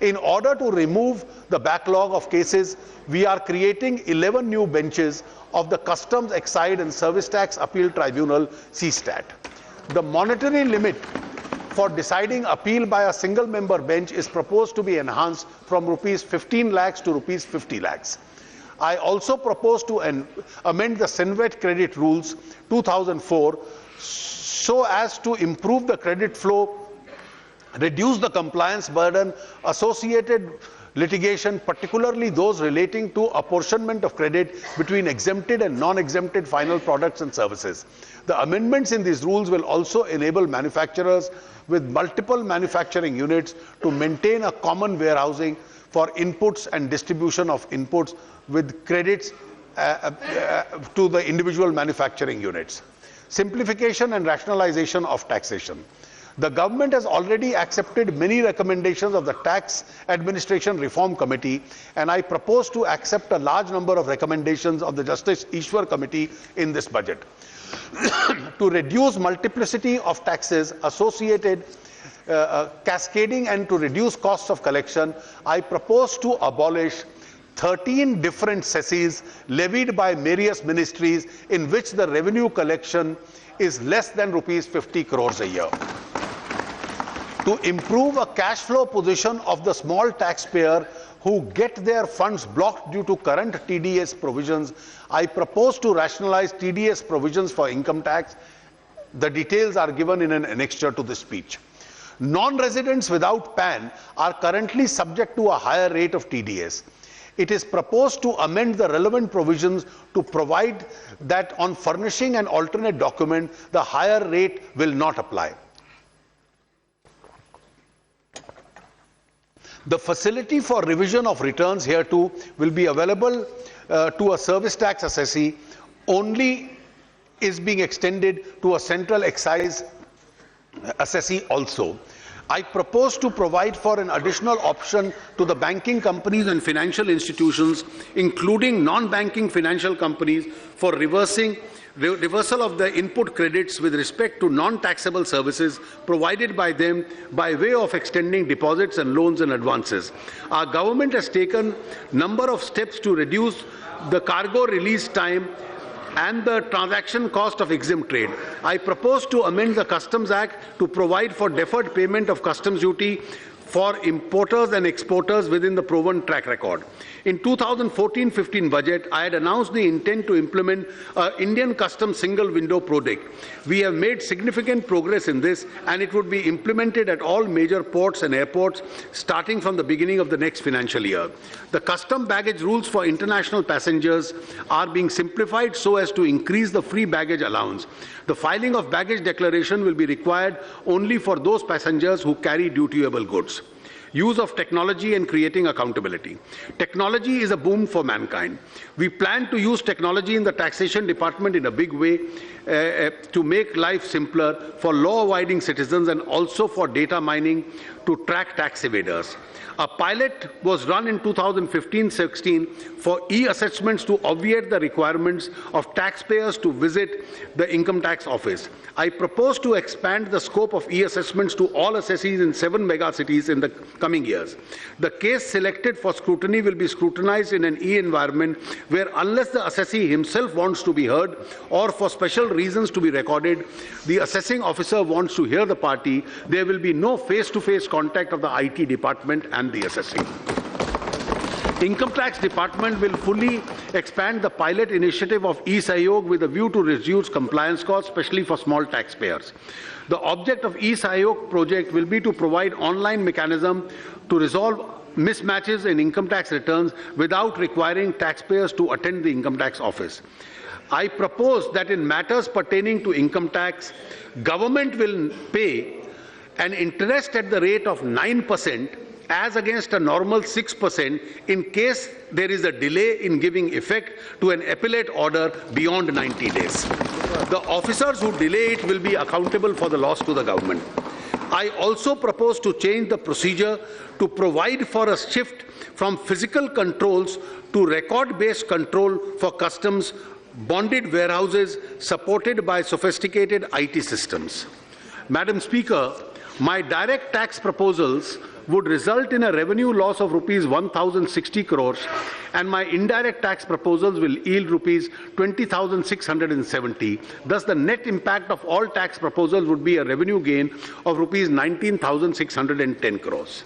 In order to remove the backlog of cases, we are creating 11 new benches of the Customs, Excise and Service Tax Appeal Tribunal, CSTAT. The monetary limit for deciding appeal by a single member bench is proposed to be enhanced from rupees 15 lakhs to rupees 50 lakhs. I also propose to amend the Senvet credit rules 2004 so as to improve the credit flow, reduce the compliance burden associated litigation, particularly those relating to apportionment of credit between exempted and non-exempted final products and services. The amendments in these rules will also enable manufacturers with multiple manufacturing units to maintain a common warehousing for inputs and distribution of inputs with credits to the individual manufacturing units. Simplification and rationalization of taxation. The government has already accepted many recommendations of the Tax Administration Reform Committee, and I propose to accept a large number of recommendations of the Justice Ishwar Committee in this budget. To reduce multiplicity of taxes associated cascading and to reduce costs of collection, I propose to abolish 13 different cesses levied by various ministries in which the revenue collection is less than rupees 50 crores a year. To improve a cash flow position of the small taxpayer who get their funds blocked due to current TDS provisions, I propose to rationalize TDS provisions for income tax. The details are given in an annexure to this speech. Non-residents without PAN are currently subject to a higher rate of TDS. It is proposed to amend the relevant provisions to provide that on furnishing an alternate document, the higher rate will not apply. The facility for revision of returns hereto will be available to a service tax assessee only is being extended to a central excise assessee also. I propose to provide for an additional option to the banking companies and financial institutions, including non-banking financial companies, for reversal of the input credits with respect to non-taxable services provided by them by way of extending deposits and loans and advances. Our government has taken a number of steps to reduce the cargo release time and the transaction cost of exempt trade. I propose to amend the Customs Act to provide for deferred payment of customs duty for importers and exporters within the proven track record. In 2014-15 budget, I had announced the intent to implement Indian Customs Single Window project. We have made significant progress in this, and it would be implemented at all major ports and airports starting from the beginning of the next financial year. The custom baggage rules for international passengers are being simplified so as to increase the free baggage allowance. The filing of baggage declaration will be required only for those passengers who carry dutiable goods. Use of technology and creating accountability. Technology is a boon for mankind. We plan to use technology in the taxation department in a big way to make life simpler for law-abiding citizens and also for data mining to track tax evaders. A pilot was run in 2015-16 for e-assessments to obviate the requirements of taxpayers to visit the income tax office. I propose to expand the scope of e-assessments to all assessees in 7 megacities in the coming years. The case selected for scrutiny will be scrutinized in an e-environment where, unless the assessee himself wants to be heard or for special reasons to be recorded, the assessing officer wants to hear the party, there will be no face-to-face contact of the IT department and the assessing. Income Tax Department will fully expand the pilot initiative of e-Sahyog with a view to reduce compliance costs, especially for small taxpayers. The object of e-Sahyog project will be to provide online mechanism to resolve mismatches in income tax returns without requiring taxpayers to attend the income tax office. I propose that in matters pertaining to income tax, government will pay an interest at the rate of 9% as against a normal 6% in case there is a delay in giving effect to an appellate order beyond 90 days. The officers who delay it will be accountable for the loss to the government. I also propose to change the procedure to provide for a shift from physical controls to record-based control for customs bonded warehouses supported by sophisticated IT systems. Madam Speaker, my direct tax proposals would result in a revenue loss of rupees 1,060 crores, and my indirect tax proposals will yield rupees 20,670. Thus, the net impact of all tax proposals would be a revenue gain of rupees 19,610 crores.